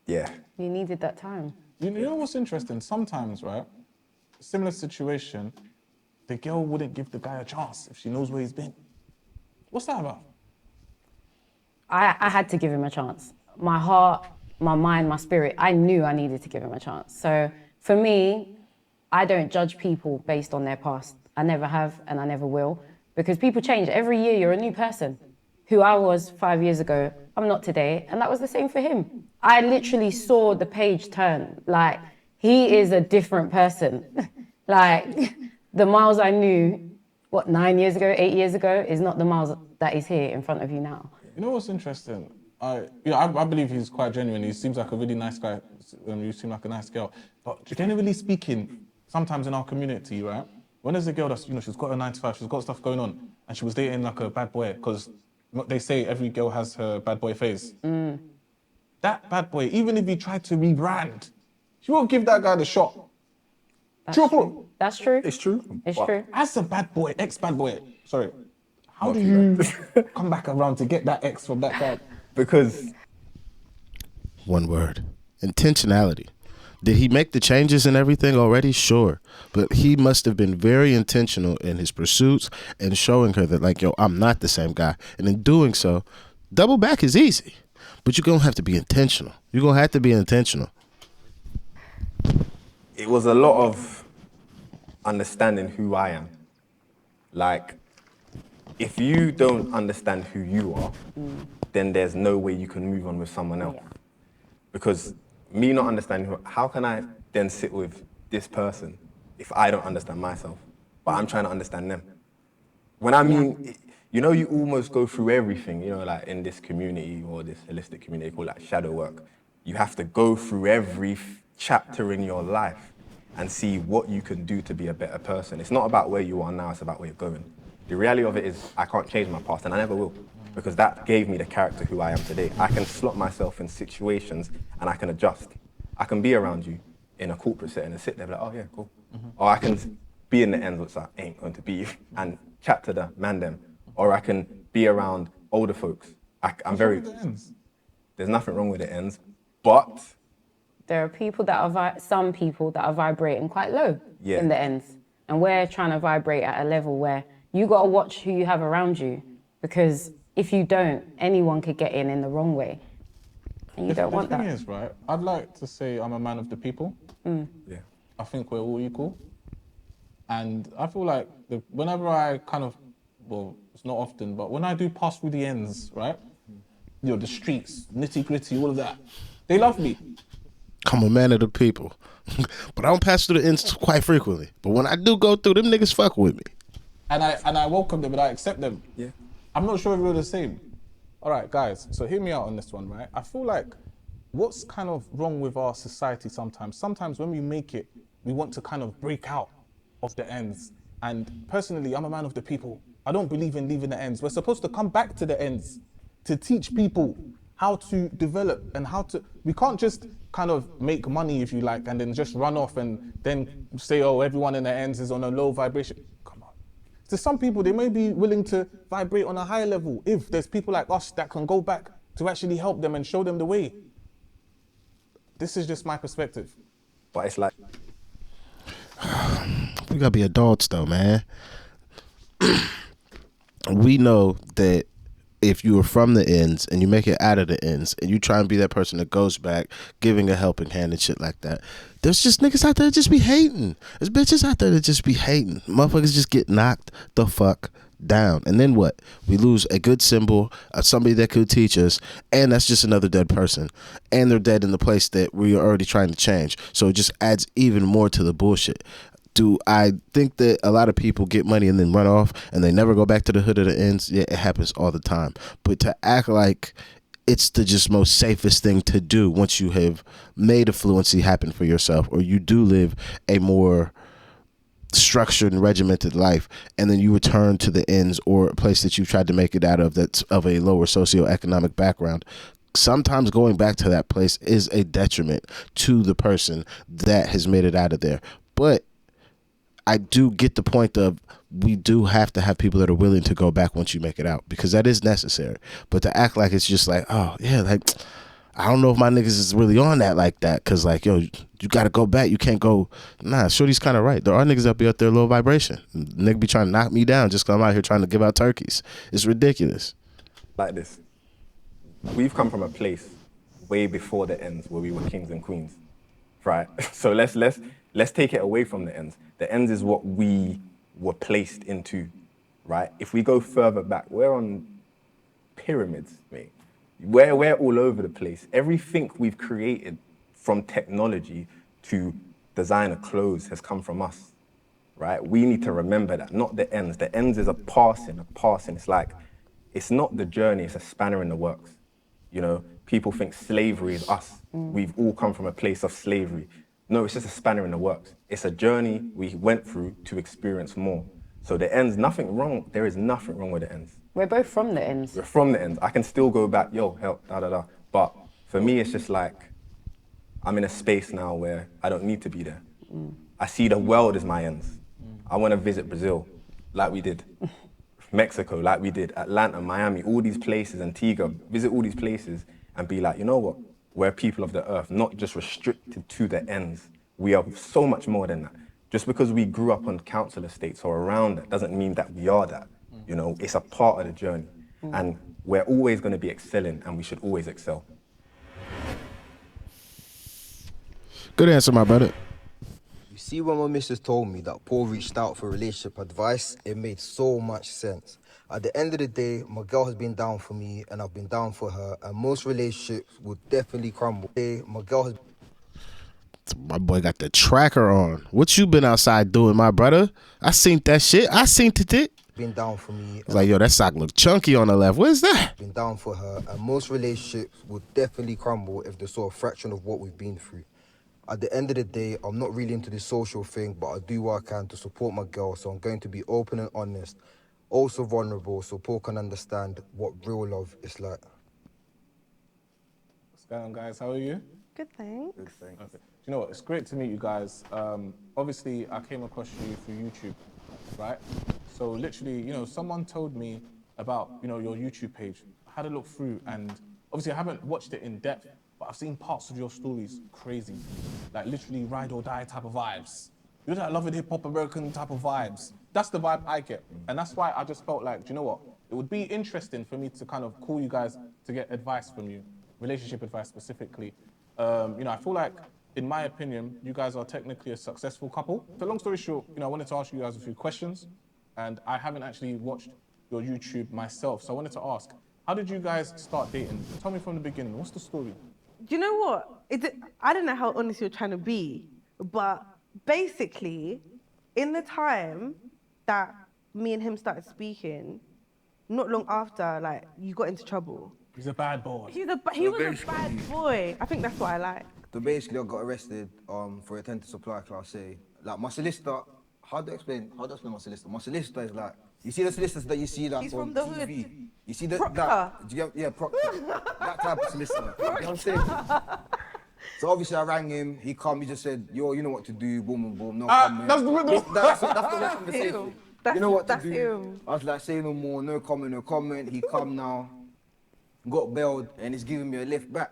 yeah. You needed that time. You know what's interesting? Sometimes, right, similar situation, the girl wouldn't give the guy a chance if she knows where he's been. What's that about? I had to give him a chance. My heart, my mind, my spirit, I knew I needed to give him a chance. So for me, I don't judge people based on their past. I never have and I never will, because people change. Every year you're a new person. Who I was 5 years ago, I'm not today, and that was the same for him. I literally saw the page turn. Like, he is a different person. Like, the Miles I knew, 9 years ago, 8 years ago, is not the Miles that is here in front of you now. You know what's interesting? I believe he's quite genuine. He seems like a really nice guy. You seem like a nice girl. But generally speaking, sometimes in our community, right, when there's a girl that's, she's got a 9 to 5, she's got stuff going on, and she was dating like a bad boy, because they say every girl has her bad boy phase. That bad boy, even if he tried to rebrand, she won't give that guy the shot. That's true. That's true. It's true. It's true. As a bad boy, ex-bad boy, sorry, how do you come back around to get that ex from that guy? Because... One word, intentionality. Did he make the changes and everything already? Sure. But he must have been very intentional in his pursuits and showing her that, like, yo, I'm not the same guy. And in doing so, double back is easy. But you're going to have to be intentional. You're going to have to be intentional. It was a lot of understanding who I am. Like, if you don't understand who you are, then there's no way you can move on with someone else. Because me not understanding how can I then sit with this person if I don't understand myself, but I'm trying to understand them? When I mean, you almost go through everything, like in this community or this holistic community called like shadow work. You have to go through every chapter in your life and see what you can do to be a better person. It's not about where you are now, it's about where you're going. The reality of it is I can't change my past, and I never will, because that gave me the character who I am today. I can slot myself in situations and I can adjust. I can be around you in a corporate setting and sit there and be like, oh yeah, cool. Or I can be in the ends, which I ain't going to be, and chat to the man them. Or I can be around older folks. I'm very... There's nothing wrong with the ends, but... There are people that are, some people that are vibrating quite low in the ends. And we're trying to vibrate at a level where you got to watch who you have around you, because if you don't, anyone could get in the wrong way. And you don't want that. The thing is, right, I'd like to say I'm a man of the people. Yeah. I think we're all equal. And I feel like whenever I it's not often, but when I do pass through the ends, right, the streets, nitty gritty, all of that, they love me. I'm a man of the people. But I don't pass through the ends quite frequently. But when I do go through, them niggas fuck with me. And I welcome them and I accept them. Yeah. I'm not sure if we're the same. All right, guys, so hear me out on this one, right? I feel like what's kind of wrong with our society sometimes when we make it, we want to kind of break out of the ends. And personally, I'm a man of the people. I don't believe in leaving the ends. We're supposed to come back to the ends to teach people how to develop and we can't just kind of make money, if you like, and then just run off and then say, oh, everyone in the ends is on a low vibration. Come on. To some people, they may be willing to vibrate on a higher level if there's people like us that can go back to actually help them and show them the way. This is just my perspective. But it's like... We gotta be adults though, man. We know that if you were from the ends and you make it out of the ends and you try and be that person that goes back, giving a helping hand and shit like that, there's just niggas out there that just be hating. There's bitches out there that just be hating. Motherfuckers just get knocked the fuck down. And then what? We lose a good symbol, somebody that could teach us, and that's just another dead person. And they're dead in the place that we are already trying to change. So it just adds even more to the bullshit. Do I think that a lot of people get money and then run off and they never go back to the hood of the ends? Yeah, it happens all the time. But to act like it's the just most safest thing to do once you have made affluency happen for yourself, or you do live a more structured and regimented life, and then you return to the ends or a place that you tried to make it out of that's of a lower socioeconomic background, sometimes going back to that place is a detriment to the person that has made it out of there. But I do get the point of we do have to have people that are willing to go back once you make it out, because that is necessary. But to act like it's just like, oh yeah, like I don't know if my niggas is really on that like that, because like, yo, you got to go back. You can't go. Nah, Shorty's kind of right. There are niggas that be out there low vibration. Nigga be trying to knock me down just because I'm out here trying to give out turkeys. It's ridiculous. Like this. We've come from a place way before the ends where we were kings and queens, right? So let's take it away from the ends. The ends is what we were placed into, right? If we go further back, we're on pyramids, mate. We're all over the place. Everything we've created, from technology to designer clothes, has come from us, right? We need to remember that, not the ends. The ends is a passing. It's like, it's not the journey, it's a spanner in the works. You know, people think slavery is us. We've all come from a place of slavery. No, it's just a spanner in the works. It's a journey we went through to experience more. So the ends, nothing wrong. There is nothing wrong with the ends. We're both from the ends. We're from the ends. I can still go back, yo, help, da. But for me, it's just like, I'm in a space now where I don't need to be there. I see the world as my ends. I want to visit Brazil, like we did. Mexico, like we did. Atlanta, Miami, all these places, Antigua, visit all these places and be like, you know what? We're people of the earth, not just restricted to the ends. We are so much more than that. Just because we grew up on council estates or around that doesn't mean that we are that. You know, it's a part of the journey. And we're always going to be excelling, and we should always excel. Good answer, my brother. You see, when my missus told me that Paul reached out for relationship advice, it made so much sense. At the end of the day, my girl has been down for me and I've been down for her, and most relationships would definitely crumble. My girl has... My boy got the tracker on. What you been outside doing, my brother? I seen that shit. I seen it. Been down for me. It's like, yo, that sock look chunky on the left. What is that? Been down for her, and most relationships would definitely crumble if they saw a fraction of what we've been through. At the end of the day, I'm not really into this social thing, but I do what I can to support my girl, so I'm going to be open and honest, also vulnerable, so Paul can understand what real love is like. What's going on, guys? How are you? Good, thanks. Good, thanks. Okay. You know what? It's great to meet you guys. Obviously, I came across you through YouTube, right? So literally, you know, someone told me about, you know, your YouTube page. I had a look through, and obviously I haven't watched it in depth, but I've seen parts of your stories crazy, like literally ride or die type of vibes. You know that love and hip hop American type of vibes. That's the vibe I get, and that's why I just felt like, do you know what? It would be interesting for me to kind of call you guys to get advice from you, relationship advice specifically. You know, I feel like, in my opinion, you guys are technically a successful couple. So long story short, you know, I wanted to ask you guys a few questions, and I haven't actually watched your YouTube myself, so I wanted to ask, how did you guys start dating? Tell me from the beginning, what's the story? Do you know what? I don't know how honest you're trying to be, but basically, in the time that me and him started speaking, not long after, like, you got into trouble. He's a bad boy. He was a bad boy. I think that's what I like. So basically, I got arrested for attempted to supply Class A. Like, my solicitor, how do I explain my solicitor? My solicitor is like, you see the solicitors that you see like on the TV? hood. You see that? Proctor. Yeah, Proctor. That type of solicitor. You know what I'm saying? So obviously I rang him, he come, he just said, yo, you know what to do, boom, boom, boom, no comment. That's the conversation. You know what to do. Him. I was like, say no more, no comment. He come now, got bailed, and he's giving me a lift back.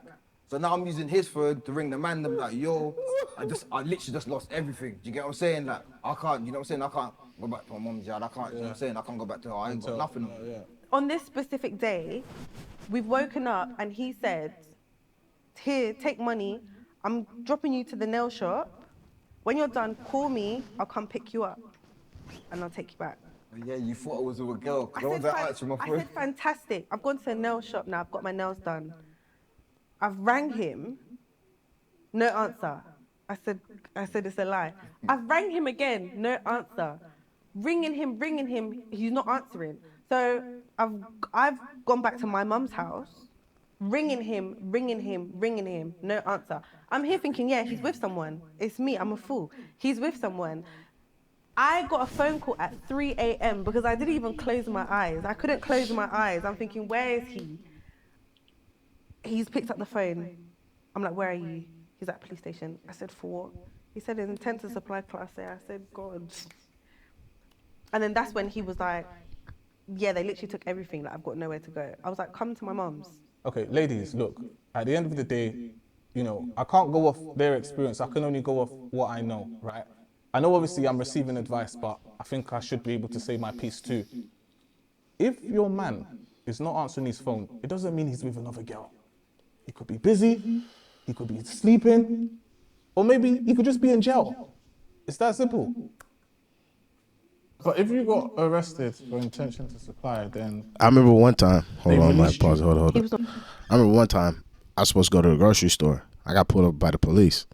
So now I'm using his phone to ring the man. I'm like, yo, I literally just lost everything. Do you get what I'm saying? Like, I can't, you know what I'm saying? I can't go back to my mum's yard. I can't, you know what I'm saying? I can't go back to her. I ain't got nothing. on this specific day, we've woken up and he said, here, take money. I'm dropping you to the nail shop. When you're done, call me. I'll come pick you up and I'll take you back. Yeah, you thought I was with a girl. I said, fantastic. I've gone to a nail shop now. I've got my nails done. I've rang him. No answer. I said it's a lie. I've rang him again. No answer. Ringing him. He's not answering. So I've gone back to my mum's house. Ringing him. No answer. I'm here thinking, yeah, he's with someone. It's me. I'm a fool. He's with someone. I got a phone call at 3 a.m. because I didn't even close my eyes. I couldn't close my eyes. I'm thinking, where is he? He's picked up the phone. I'm like, where are you? He's at police station. I said, for what? He said, in intent to supply class A. I said, God. And then that's when he was like, yeah, they literally took everything. Like, I've got nowhere to go. I was like, come to my mum's. Okay, ladies, look, at the end of the day, you know, I can't go off their experience. I can only go off what I know, right? I know obviously I'm receiving advice, but I think I should be able to say my piece too. If your man is not answering his phone, it doesn't mean he's with another girl. He could be busy, he could be sleeping, or maybe he could just be in jail. It's that simple. But if you got arrested for intention to supply, then... I remember one time, hold on. I remember one time, I was supposed to go to the grocery store. I got pulled up by the police.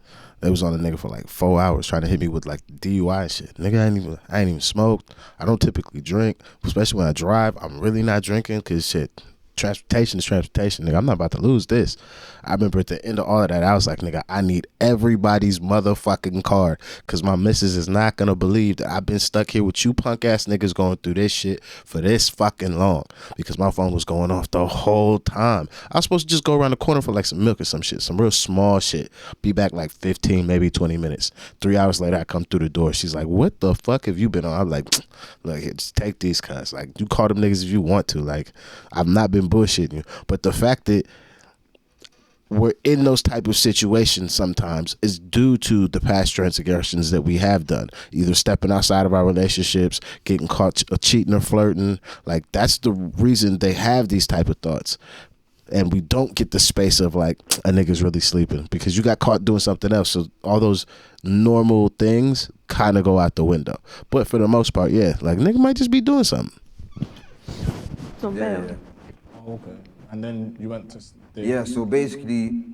They was on a nigga for like 4 hours trying to hit me with like DUI and shit. Nigga, I ain't even smoked. I don't typically drink, especially when I drive. I'm really not drinking because shit, transportation is transportation, nigga. I'm not about to lose this. I remember at the end of all of that, I was like, nigga, I need everybody's motherfucking card because my missus is not going to believe that I've been stuck here with you punk ass niggas going through this shit for this fucking long because my phone was going off the whole time. I was supposed to just go around the corner for like some milk or some shit, some real small shit. Be back like 15, maybe 20 minutes. 3 hours later, I come through the door. She's like, what the fuck have you been on? I'm like, look, here, just take these cunts. Like, you call them niggas if you want to. Like, I've not been bullshitting you. But the fact that we're in those type of situations sometimes is due to the past transgressions that we have done, either stepping outside of our relationships, getting caught cheating or flirting. Like, that's the reason they have these type of thoughts. And we don't get the space of like, a nigga's really sleeping because you got caught doing something else. So all those normal things kind of go out the window. But for the most part, yeah, like nigga might just be doing something. Yeah. Oh, okay. And then you went to... Yeah, so basically,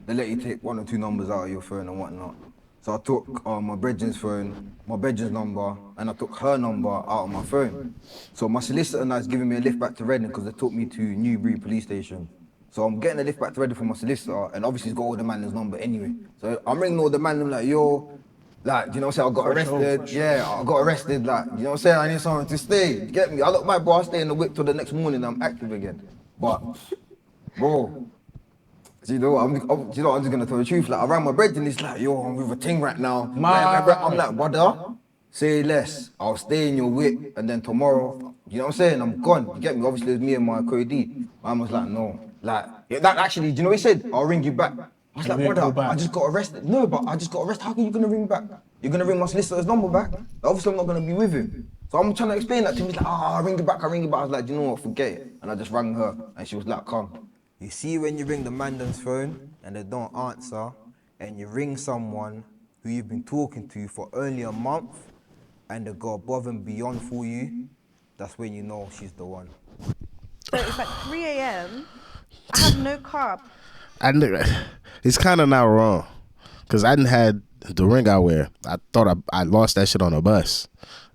they let you take 1 or 2 numbers out of your phone and whatnot. So I took my brethren's phone, my brethren's number, and I took her number out of my phone. So my solicitor now is giving me a lift back to Reading because they took me to Newbury police station. So I'm getting a lift back to Reading from my solicitor, and obviously he's got all the man's number anyway. So I'm ringing all the man, I'm like, yo, like, do you know what I'm saying? I got arrested. Yeah, I got arrested, like, you know what I'm saying? I need someone to stay. You get me? I look my bro, I stay in the whip till the next morning, I'm active again. But, bro, do you know what? I'm just gonna tell the truth. Like, I rang my brother and he's like, yo, I'm with a ting right now. I'm like, brother, say less. I'll stay in your whip and then tomorrow, you know what I'm saying? I'm gone. You get me? Obviously, it's me and my co-D. Man was like, no. Like, that actually, do you know what he said? I'll ring you back. I was like, brother, I just got arrested. No, but I just got arrested. How can you gonna ring back? You're gonna ring my solicitor's number back? Obviously, I'm not gonna be with him. So I'm trying to explain that to him. He's like, I'll ring you back. I was like, do you know what? Forget it. And I just rang her and she was like, come. You see when you ring the man's phone and they don't answer, and you ring someone who you've been talking to for only a month and they go above and beyond for you, that's when you know she's the one. So it's like 3 a.m. I have no car. It's kind of not wrong because I didn't had the ring I wear. I thought I lost that shit on a bus.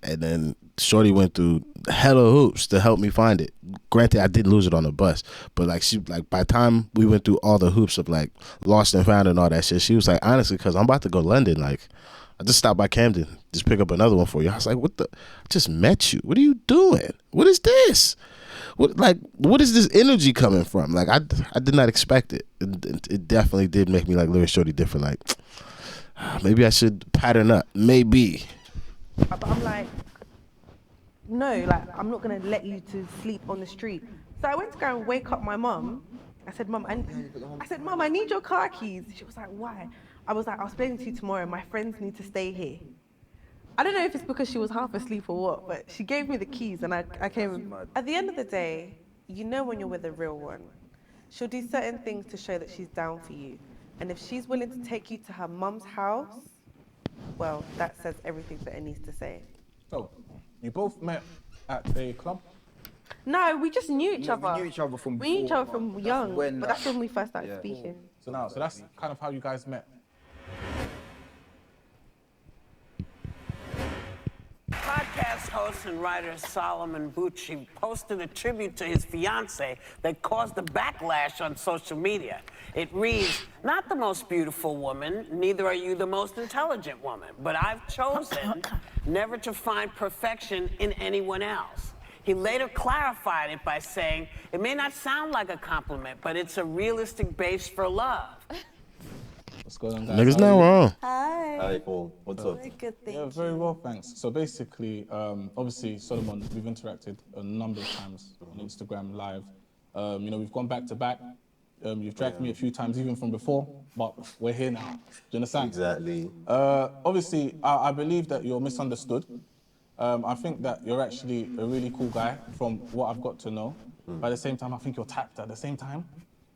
And then shorty went through hella hoops to help me find it. Granted, I did lose it on the bus, but like by the time we went through all the hoops of like lost and found and all that shit, she was like, honestly, because I'm about to go to London, like I just stopped by Camden, just pick up another one for you. I was like, I just met you. What are you doing? What is this? What is this energy coming from? Like I did not expect it. It definitely did make me like little shorty different. Like maybe I should pattern up. Maybe. But I'm like, no, like, I'm not going to let you to sleep on the street. So I went to go and wake up my mum. I said, Mum, I need your car keys. She was like, why? I was like, I'll explain to you tomorrow. My friends need to stay here. I don't know if it's because she was half asleep or what, but she gave me the keys and I came. At the end of the day, you know when you're with a real one. She'll do certain things to show that she's down for you. And if she's willing to take you to her mum's house, well, that says everything that it needs to say. So, you both met at a club? No, we just knew each other. We knew each other from We knew each before, other from but young, when but that's when we first started speaking. So that's kind of how you guys met. Podcast host and writer Solomon Bucci posted a tribute to his fiancée that caused a backlash on social media. It reads, "Not the most beautiful woman, neither are you the most intelligent woman, but I've chosen never to find perfection in anyone else." He later clarified it by saying, "It may not sound like a compliment, but it's a realistic base for love." What's going on, guys? Niggas not wrong. Hi. Hi, Paul. What's up? Very good, thank Yeah, you. very well, thanks. So basically, obviously, Solomon, we've interacted a number of times on Instagram Live. We've gone back to back. You've dragged me a few times even from before, but we're here now. Do you understand? Exactly. Obviously, I believe that you're misunderstood. I think that you're actually a really cool guy from what I've got to know. But at the same time, I think you're tapped at the same time.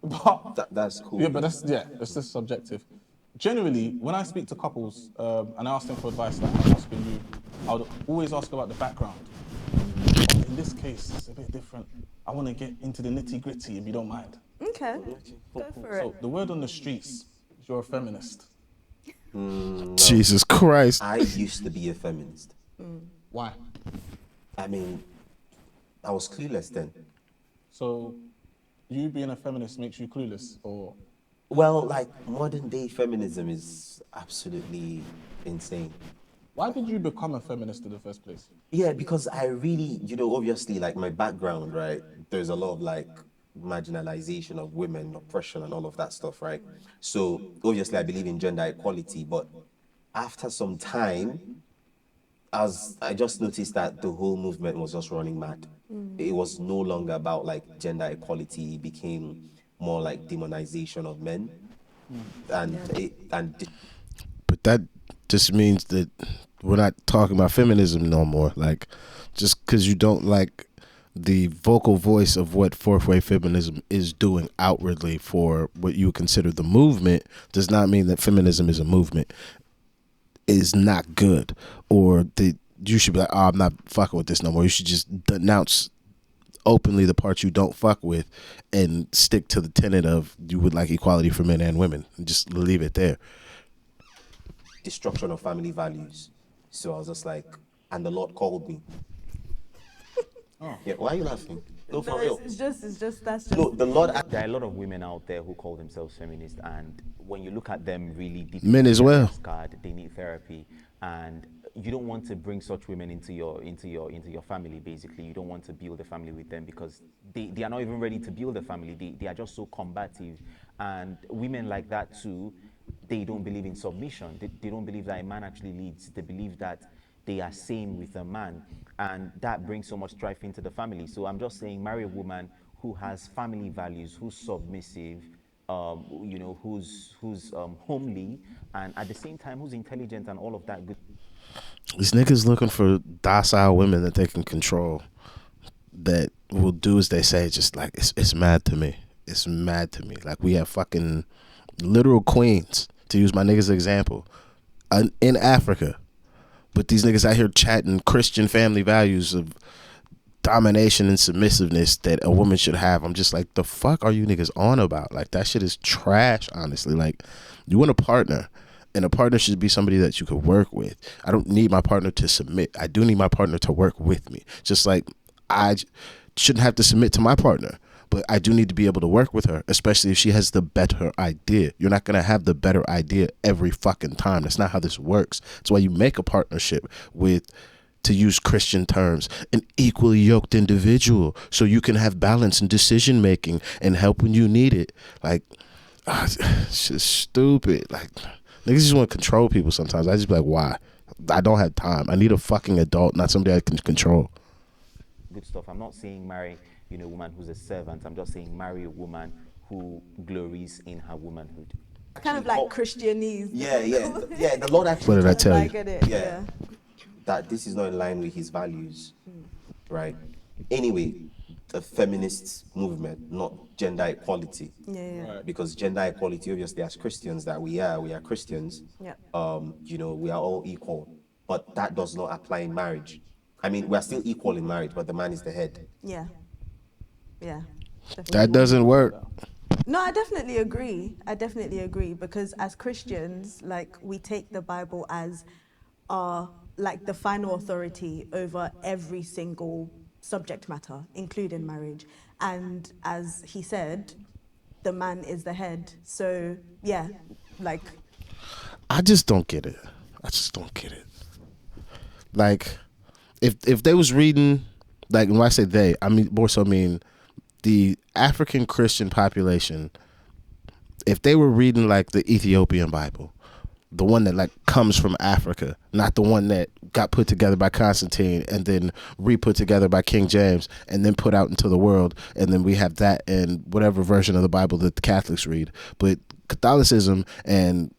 But that's cool. Yeah, but it's just subjective. Generally, when I speak to couples and I ask them for advice, like I'm asking you, I would always ask about the background. But in this case, it's a bit different. I want to get into the nitty-gritty, if you don't mind. Okay, go for it. So the word on the streets is you're a feminist. No. Jesus Christ. I used to be a feminist. Why? I mean, I was clueless then. So you being a feminist makes you clueless, or? Well, like, modern day feminism is absolutely insane. Why did you become a feminist in the first place? Yeah, because I really, obviously, like, my background, right, there's a lot of, like, marginalization of women, oppression, and all of that stuff, right? So, obviously, I believe in gender equality, but after some time, I just noticed that the whole movement was just running mad. It was no longer about, like, gender equality. It became more like demonization of men. But that just means that we're not talking about feminism no more. Like, just because you don't like the vocal voice of what fourth wave feminism is doing outwardly for what you would consider the movement does not mean that feminism is a movement is not good, or that you should be like, oh, I'm not fucking with this no more. You should just denounce openly the parts you don't fuck with and stick to the tenet of you would like equality for men and women and just leave it there. Destruction of family values. So I was just like, and the Lord called me. Yeah, why are you laughing? No, for real. It's just that's just. No, the Lord. There are a lot of women out there who call themselves feminists, and when you look at them really deep, men as well, they need therapy, and you don't want to bring such women into your family. Basically, you don't want to build a family with them because they are not even ready to build a family. They are just so combative, and women like that too. They don't believe in submission. They don't believe that a man actually leads. They believe that they are same with a man, and that brings so much strife into the family. So I'm just saying, marry a woman who has family values, who's submissive, who's homely, and at the same time who's intelligent and all of that good. These niggas looking for docile women that they can control, that will do as they say. Just like it's mad to me. It's mad to me. Like, we have fucking literal queens, to use my niggas example, in Africa. But these niggas out here chatting Christian family values of domination and submissiveness that a woman should have. I'm just like, the fuck are you niggas on about? Like, that shit is trash, honestly. Like, you want a partner, and a partner should be somebody that you could work with. I don't need my partner to submit. I do need my partner to work with me. Just like I shouldn't have to submit to my partner, but I do need to be able to work with her, especially if she has the better idea. You're not going to have the better idea every fucking time. That's not how this works. That's why you make a partnership with, to use Christian terms, an equally yoked individual, so you can have balance in decision making and help when you need it. Like, it's just stupid. Like, niggas just want to control people sometimes. I just be like, why? I don't have time. I need a fucking adult, not somebody I can control. Good stuff. I'm not saying marry, a woman who's a servant. I'm just saying marry a woman who glories in her womanhood. Kind of like Christianese. Yeah. The Lord actually. What did I tell you? I get it. Yeah. that this is not in line with his values, right? Anyway, the feminist movement, not gender equality. Yeah. Because gender equality, obviously, as Christians that we are Christians. Yeah. You know, we are all equal, but that does not apply in marriage. I mean, we are still equal in marriage, but the man is the head. Yeah. That doesn't work. No, I definitely agree. Because as Christians, like, we take the Bible as our, like, the final authority over every single subject matter, including marriage. And as he said, the man is the head. So yeah, like, I just don't get it. Like, if they was reading, like, when I say they, I mean more so mean the African Christian population. If they were reading like the Ethiopian Bible, the one that like comes from Africa, not the one that got put together by Constantine and then re-put together by King James and then put out into the world, and then we have that in whatever version of the Bible that the Catholics read. But Catholicism and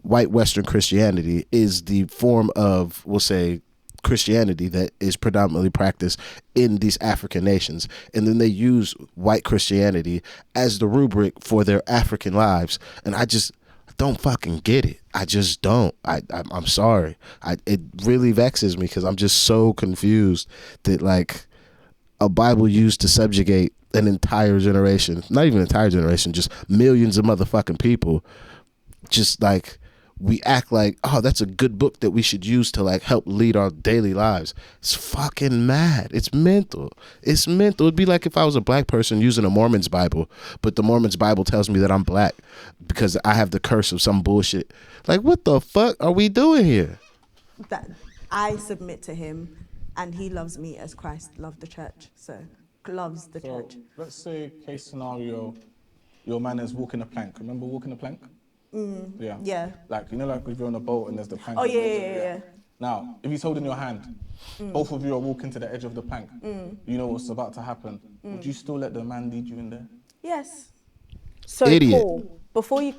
white Western Christianity is the form of, we'll say, Christianity that is predominantly practiced in these African nations, and then they use white Christianity as the rubric for their African lives, and I just don't fucking get it. I just don't. I'm sorry. It really vexes me because I'm just so confused that like a Bible used to subjugate an entire generation, not even an entire generation, just millions of motherfucking people, just like we act like, oh, that's a good book that we should use to like help lead our daily lives. It's fucking mad. It's mental. It'd be like if I was a black person using a Mormon's Bible, but the Mormon's Bible tells me that I'm black because I have the curse of some bullshit. Like, what the fuck are we doing here? that I submit to him, and he loves me as Christ loved the church. So loves the church. Let's say case scenario, your man is walking a plank. Remember walking a plank? Yeah. Yeah. Like, you know, like if you're on a boat and there's the plank. Oh, yeah. Now, if he's holding your hand, both of you are walking to the edge of the plank. You know what's about to happen. Would you still let the man lead you in there? Yes. So Idiot. Paul, before you...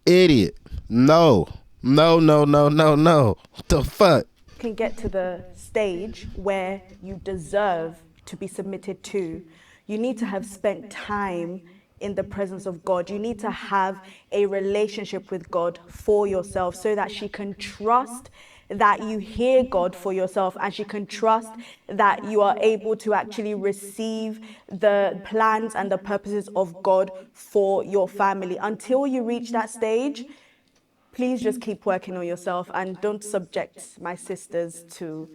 Idiot. No. The fuck? can get to the stage where you deserve to be submitted to, you need to have spent time in the presence of God. You need to have a relationship with God for yourself so that she can trust that you hear God for yourself, and she can trust that you are able to actually receive the plans and the purposes of God for your family. Until you reach that stage, please just keep working on yourself and don't subject my sisters to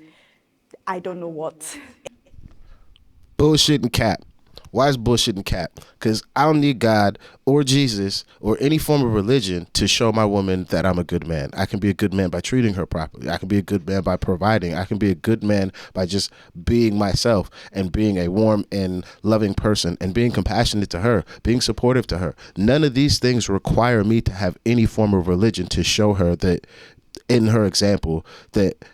I don't know what. Bullshit and cap. Why is bullshit and cap? Because I don't need God or Jesus or any form of religion to show my woman that I'm a good man. I can be a good man by treating her properly. I can be a good man by providing. I can be a good man by just being myself and being a warm and loving person and being compassionate to her, being supportive to her. None of these things require me to have any form of religion to show her that, in her example, that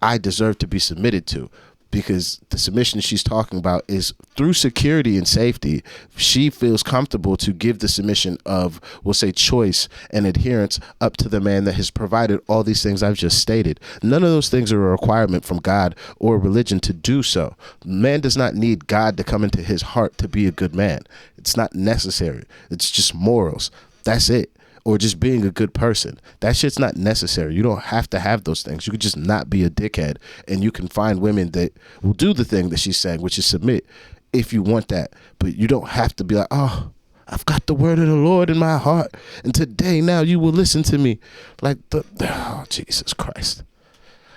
I deserve to be submitted to. Because the submission she's talking about is through security and safety. She feels comfortable to give the submission of, we'll say, choice and adherence up to the man that has provided all these things I've just stated. None of those things are a requirement from God or religion to do so. Man does not need God to come into his heart to be a good man. It's not necessary. It's just morals. That's it. Or just being a good person. That shit's not necessary. You don't have to have those things. You could just not be a dickhead, and you can find women that will do the thing that she's saying, which is submit, if you want that. But you don't have to be like, oh, I've got the word of the Lord in my heart, and today now you will listen to me. Like, oh, Jesus Christ.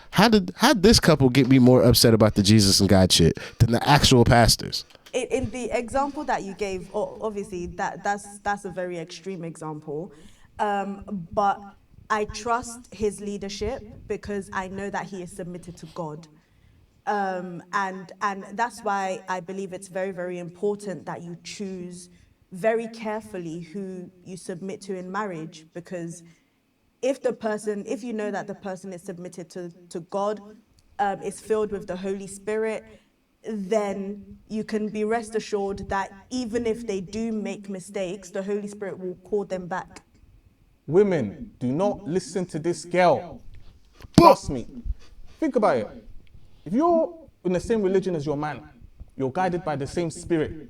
How did this couple get me more upset about the Jesus and God shit than the actual pastors? In the example that you gave, obviously that's a very extreme example. But I trust his leadership because I know that he is submitted to God. And that's why I believe it's very, very important that you choose very carefully who you submit to in marriage, because if you know that the person is submitted to God, is filled with the Holy Spirit, then you can be rest assured that even if they do make mistakes, the Holy Spirit will call them back. Women, do not listen to this girl. Trust me. think about it. If you're in the same religion as your man, you're guided by the same spirit,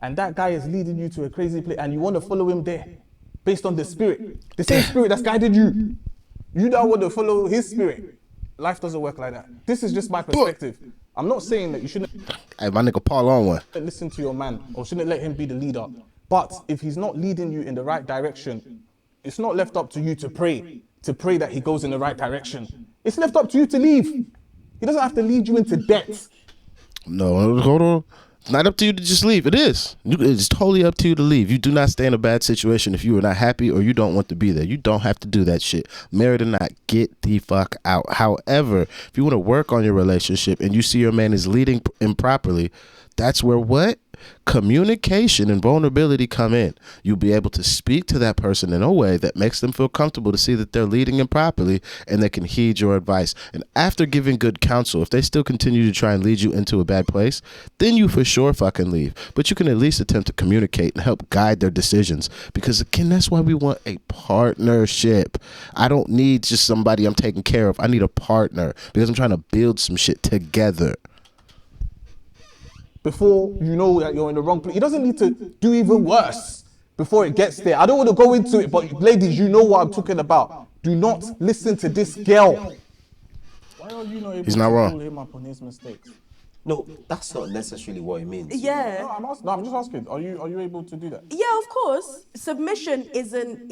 and that guy is leading you to a crazy place, and you want to follow him there, based on the spirit, the same spirit that's guided you. You don't want to follow his spirit. Life doesn't work like that. This is just my perspective. I'm not saying that you shouldn't. Hey, my nigga Paul on one. Listen to your man, or shouldn't let him be the leader. But if he's not leading you in the right direction, it's not left up to you to pray that he goes in the right direction. It's left up to you to leave. He doesn't have to lead you into debt. No, hold on. It's not up to you to just leave. It is. It's totally up to you to leave. You do not stay in a bad situation if you are not happy or you don't want to be there. You don't have to do that shit. Married or not, get the fuck out. However, if you want to work on your relationship and you see your man is leading improperly, that's where what? Communication and vulnerability come in. You'll be able to speak to that person in a way that makes them feel comfortable to see that they're leading improperly and they can heed your advice. And after giving good counsel, if they still continue to try and lead you into a bad place, then you for sure fucking leave. But you can at least attempt to communicate and help guide their decisions. Because again, that's why we want a partnership. I don't need just somebody I'm taking care of. I need a partner because I'm trying to build some shit together. Before you know that you're in the wrong place. He doesn't need to do even worse before it gets there. I don't want to go into it, but ladies, you know what I'm talking about. Do not listen to this girl. Why are you not able He's not to wrong. pull him up on his mistakes? No, that's not necessarily what it means. Yeah. No, I'm just asking. Are you able to do that? Yeah, of course. Submission isn't.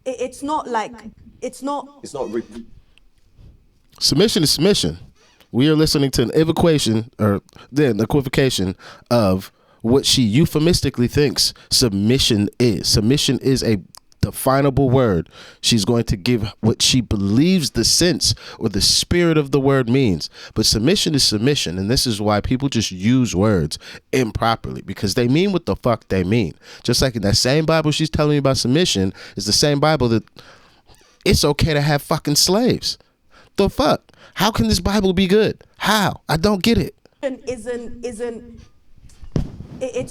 It's not like. It's not. It's not. Submission is submission. We are listening to an equivocation, or then equivocation of what she euphemistically thinks submission is. Submission is a definable word. She's going to give what she believes the sense or the spirit of the word means. But submission is submission, and this is why people just use words improperly, because they mean what the fuck they mean. Just like in that same Bible she's telling you about submission is the same Bible that it's okay to have fucking slaves. The fuck? How can this Bible be good? How? I don't get it. It's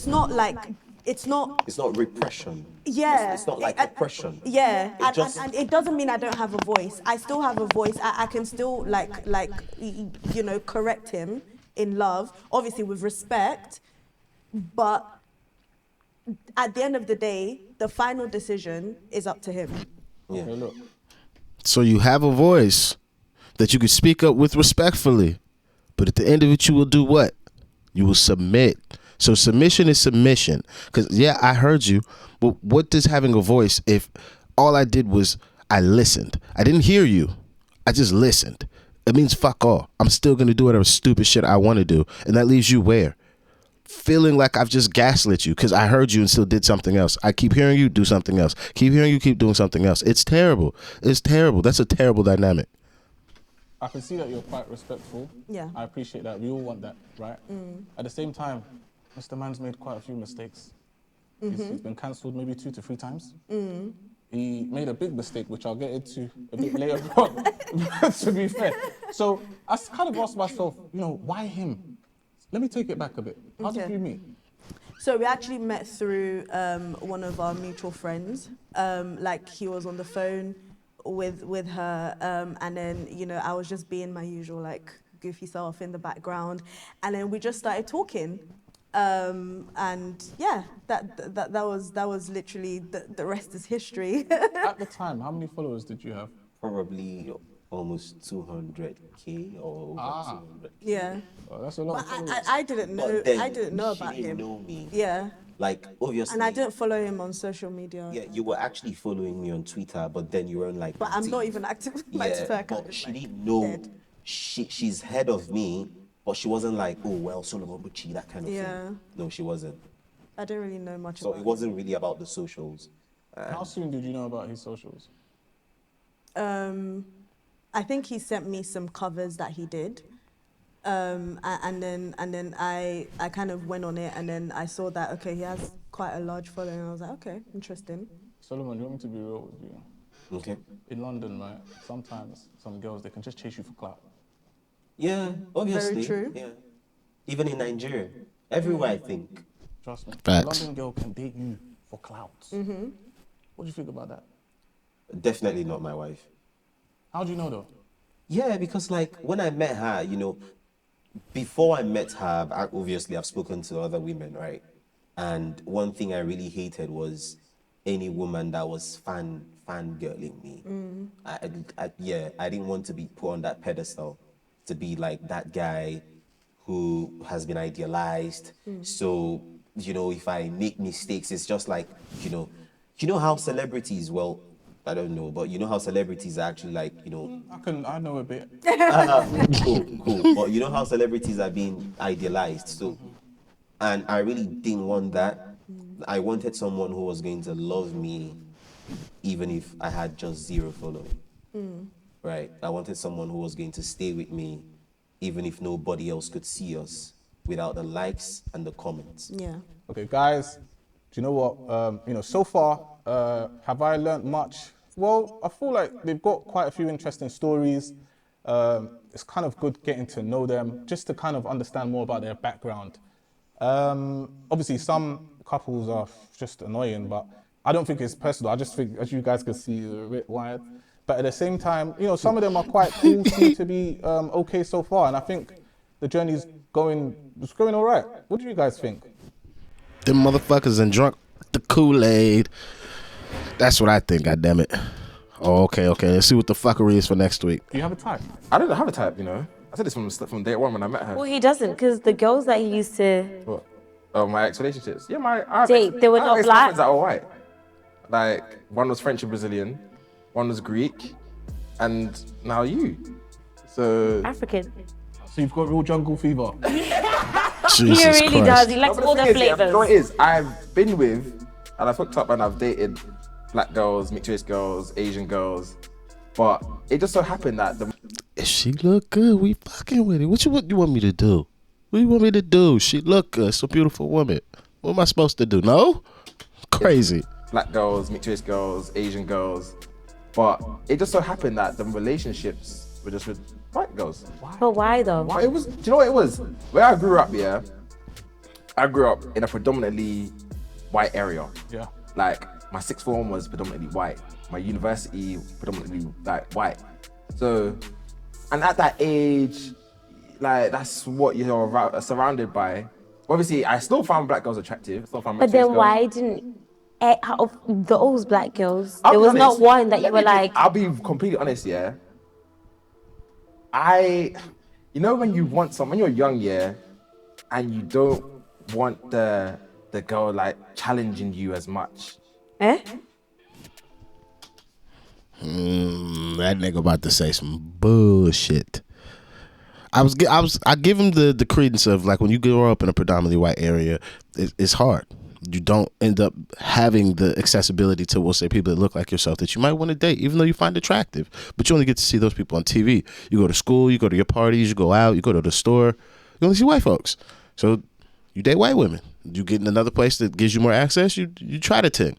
not like. It's not. It's not repression. Yeah. It's not like oppression. Yeah, It and it doesn't mean I don't have a voice. I still have a voice. I can still correct him in love, obviously with respect. But at the end of the day, the final decision is up to him. Yeah. Hey, look. So you have a voice that you can speak up with respectfully, but at the end of it, you will do what? You will submit. So submission is submission. Because, yeah, I heard you, but what does having a voice if all I did was I listened? I didn't hear you. I just listened. It means fuck all. I'm still going to do whatever stupid shit I want to do. And that leaves you where? Feeling like I've just gaslit you because I heard you and still did something else. I keep hearing you do something else. Keep hearing you keep doing something else. It's terrible. It's terrible. That's a terrible dynamic. I can see that you're quite respectful. Yeah. I appreciate that. We all want that, right? At the same time, Mr. Man's made quite a few mistakes. He's been cancelled maybe 2 to 3 times. He made a big mistake, which I'll get into a bit later on, to be fair. So I kind of asked myself, why him? Let me take it back a bit. How did you meet? So we actually met through one of our mutual friends. He was on the phone with her, and then I was just being my usual goofy self in the background, and then we just started talking. And yeah, that was literally the rest is history. At the time, how many followers did you have? Probably almost 200K or over 200K. Yeah. Oh, that's a lot of followers. I didn't know. I didn't know about him. She didn't know me. Yeah. Like, obviously. And I didn't follow him on social media. Yeah, you were actually following me on Twitter, but then you were on But I'm not even active on my Twitter account. But she didn't know. She's heard of me, but she wasn't like, oh, well, Solomon Bucci, that kind of thing. No, she wasn't. I didn't really know much about it. So it wasn't really about the socials. How soon did you know about his socials? I think he sent me some covers that he did. And then I kind of went on it, and then I saw that, okay, he has quite a large following, and I was like, okay, interesting. Solomon, you want me to be real with you? Okay. In London, right, sometimes some girls, they can just chase you for clout. Yeah, obviously. Very true. Yeah. Even in Nigeria. Everywhere, I think. Trust me. Facts. A London girl can date you for clout. What do you think about that? Definitely not my wife. How do you know, though? Yeah, because like when I met her, before I met her, obviously I've spoken to other women, right? And one thing I really hated was any woman that was fangirling me. Mm. I didn't want to be put on that pedestal to be like that guy who has been idealized. Mm. So, if I make mistakes, it's just like, how celebrities, well, I don't know, but you know how celebrities are actually like, I know a bit. cool. But you know how celebrities are being idealized. So, and I really didn't want that. I wanted someone who was going to love me, even if I had just 0 following. Mm. Right? I wanted someone who was going to stay with me, even if nobody else could see us, without the likes and the comments. Yeah. Okay, guys, do you know what? So far, have I learned much? Well, I feel like they've got quite a few interesting stories. It's kind of good getting to know them, just to kind of understand more about their background. Obviously, some couples are just annoying, but I don't think it's personal. I just think, as you guys can see, they're a bit wired. But at the same time, some of them are quite cool, seem to be okay so far, and I think the journey's going all right. What do you guys think? Them motherfuckers and drunk the Kool-Aid. That's what I think, goddammit. Oh, okay. Let's see what the fuckery is for next week. Do you have a type? I don't have a type, I said this from day one when I met her. Well, he doesn't, because the girls that he used to What? Oh, my ex-relationships. Yeah, I have date, they were I have not ex-girlfriends black. that were white. Like, one was French and Brazilian, one was Greek, and now you. So African. So you've got real jungle fever. He really does. He likes all the You flavors. know what it is? I've been with, and I've hooked up and I've dated black girls, mixed race girls, Asian girls, but it just so happened that If she look good, we fucking with it. What you want me to do? What you want me to do? She look good. It's a beautiful woman. What am I supposed to do? No? Crazy. black girls, mixed race girls, Asian girls, but it just so happened that the relationships were just with white girls. But why though? It was. Do you know what it was? Where I grew up, I grew up in a predominantly white area. Yeah. Like my sixth form was predominantly white. My university predominantly like white. So, and at that age, like that's what you're surrounded by. Obviously, I still found black girls attractive. Still found But mixed race then girls. why didn't out of those black girls, I'll there be was not honest. one that you Let were me be- like, I'll be completely honest, yeah. When you want someone, when you're young, and you don't want the girl like challenging you as much. That nigga about to say some bullshit. I give him the credence of like when you grow up in a predominantly white area, it's hard. You don't end up having the accessibility to, we'll say, people that look like yourself that you might want to date, even though you find attractive. But you only get to see those people on TV. You go to school, you go to your parties, you go out, you go to the store. You only see white folks. So you date white women. You get in another place that gives you more access, you try to ting.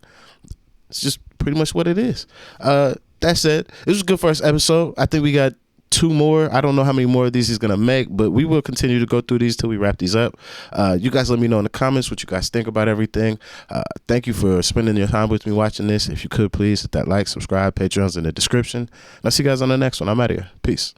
It's just pretty much what it is. That said, it was a good first episode. I think we got 2 more. I don't know how many more of these he's gonna make, but we will continue to go through these till we wrap these up. You guys let me know in the comments what you guys think about everything. Thank you for spending your time with me watching this. If you could please hit that like, subscribe, Patreon's in the description. And I'll see you guys on the next one. I'm out of here. Peace.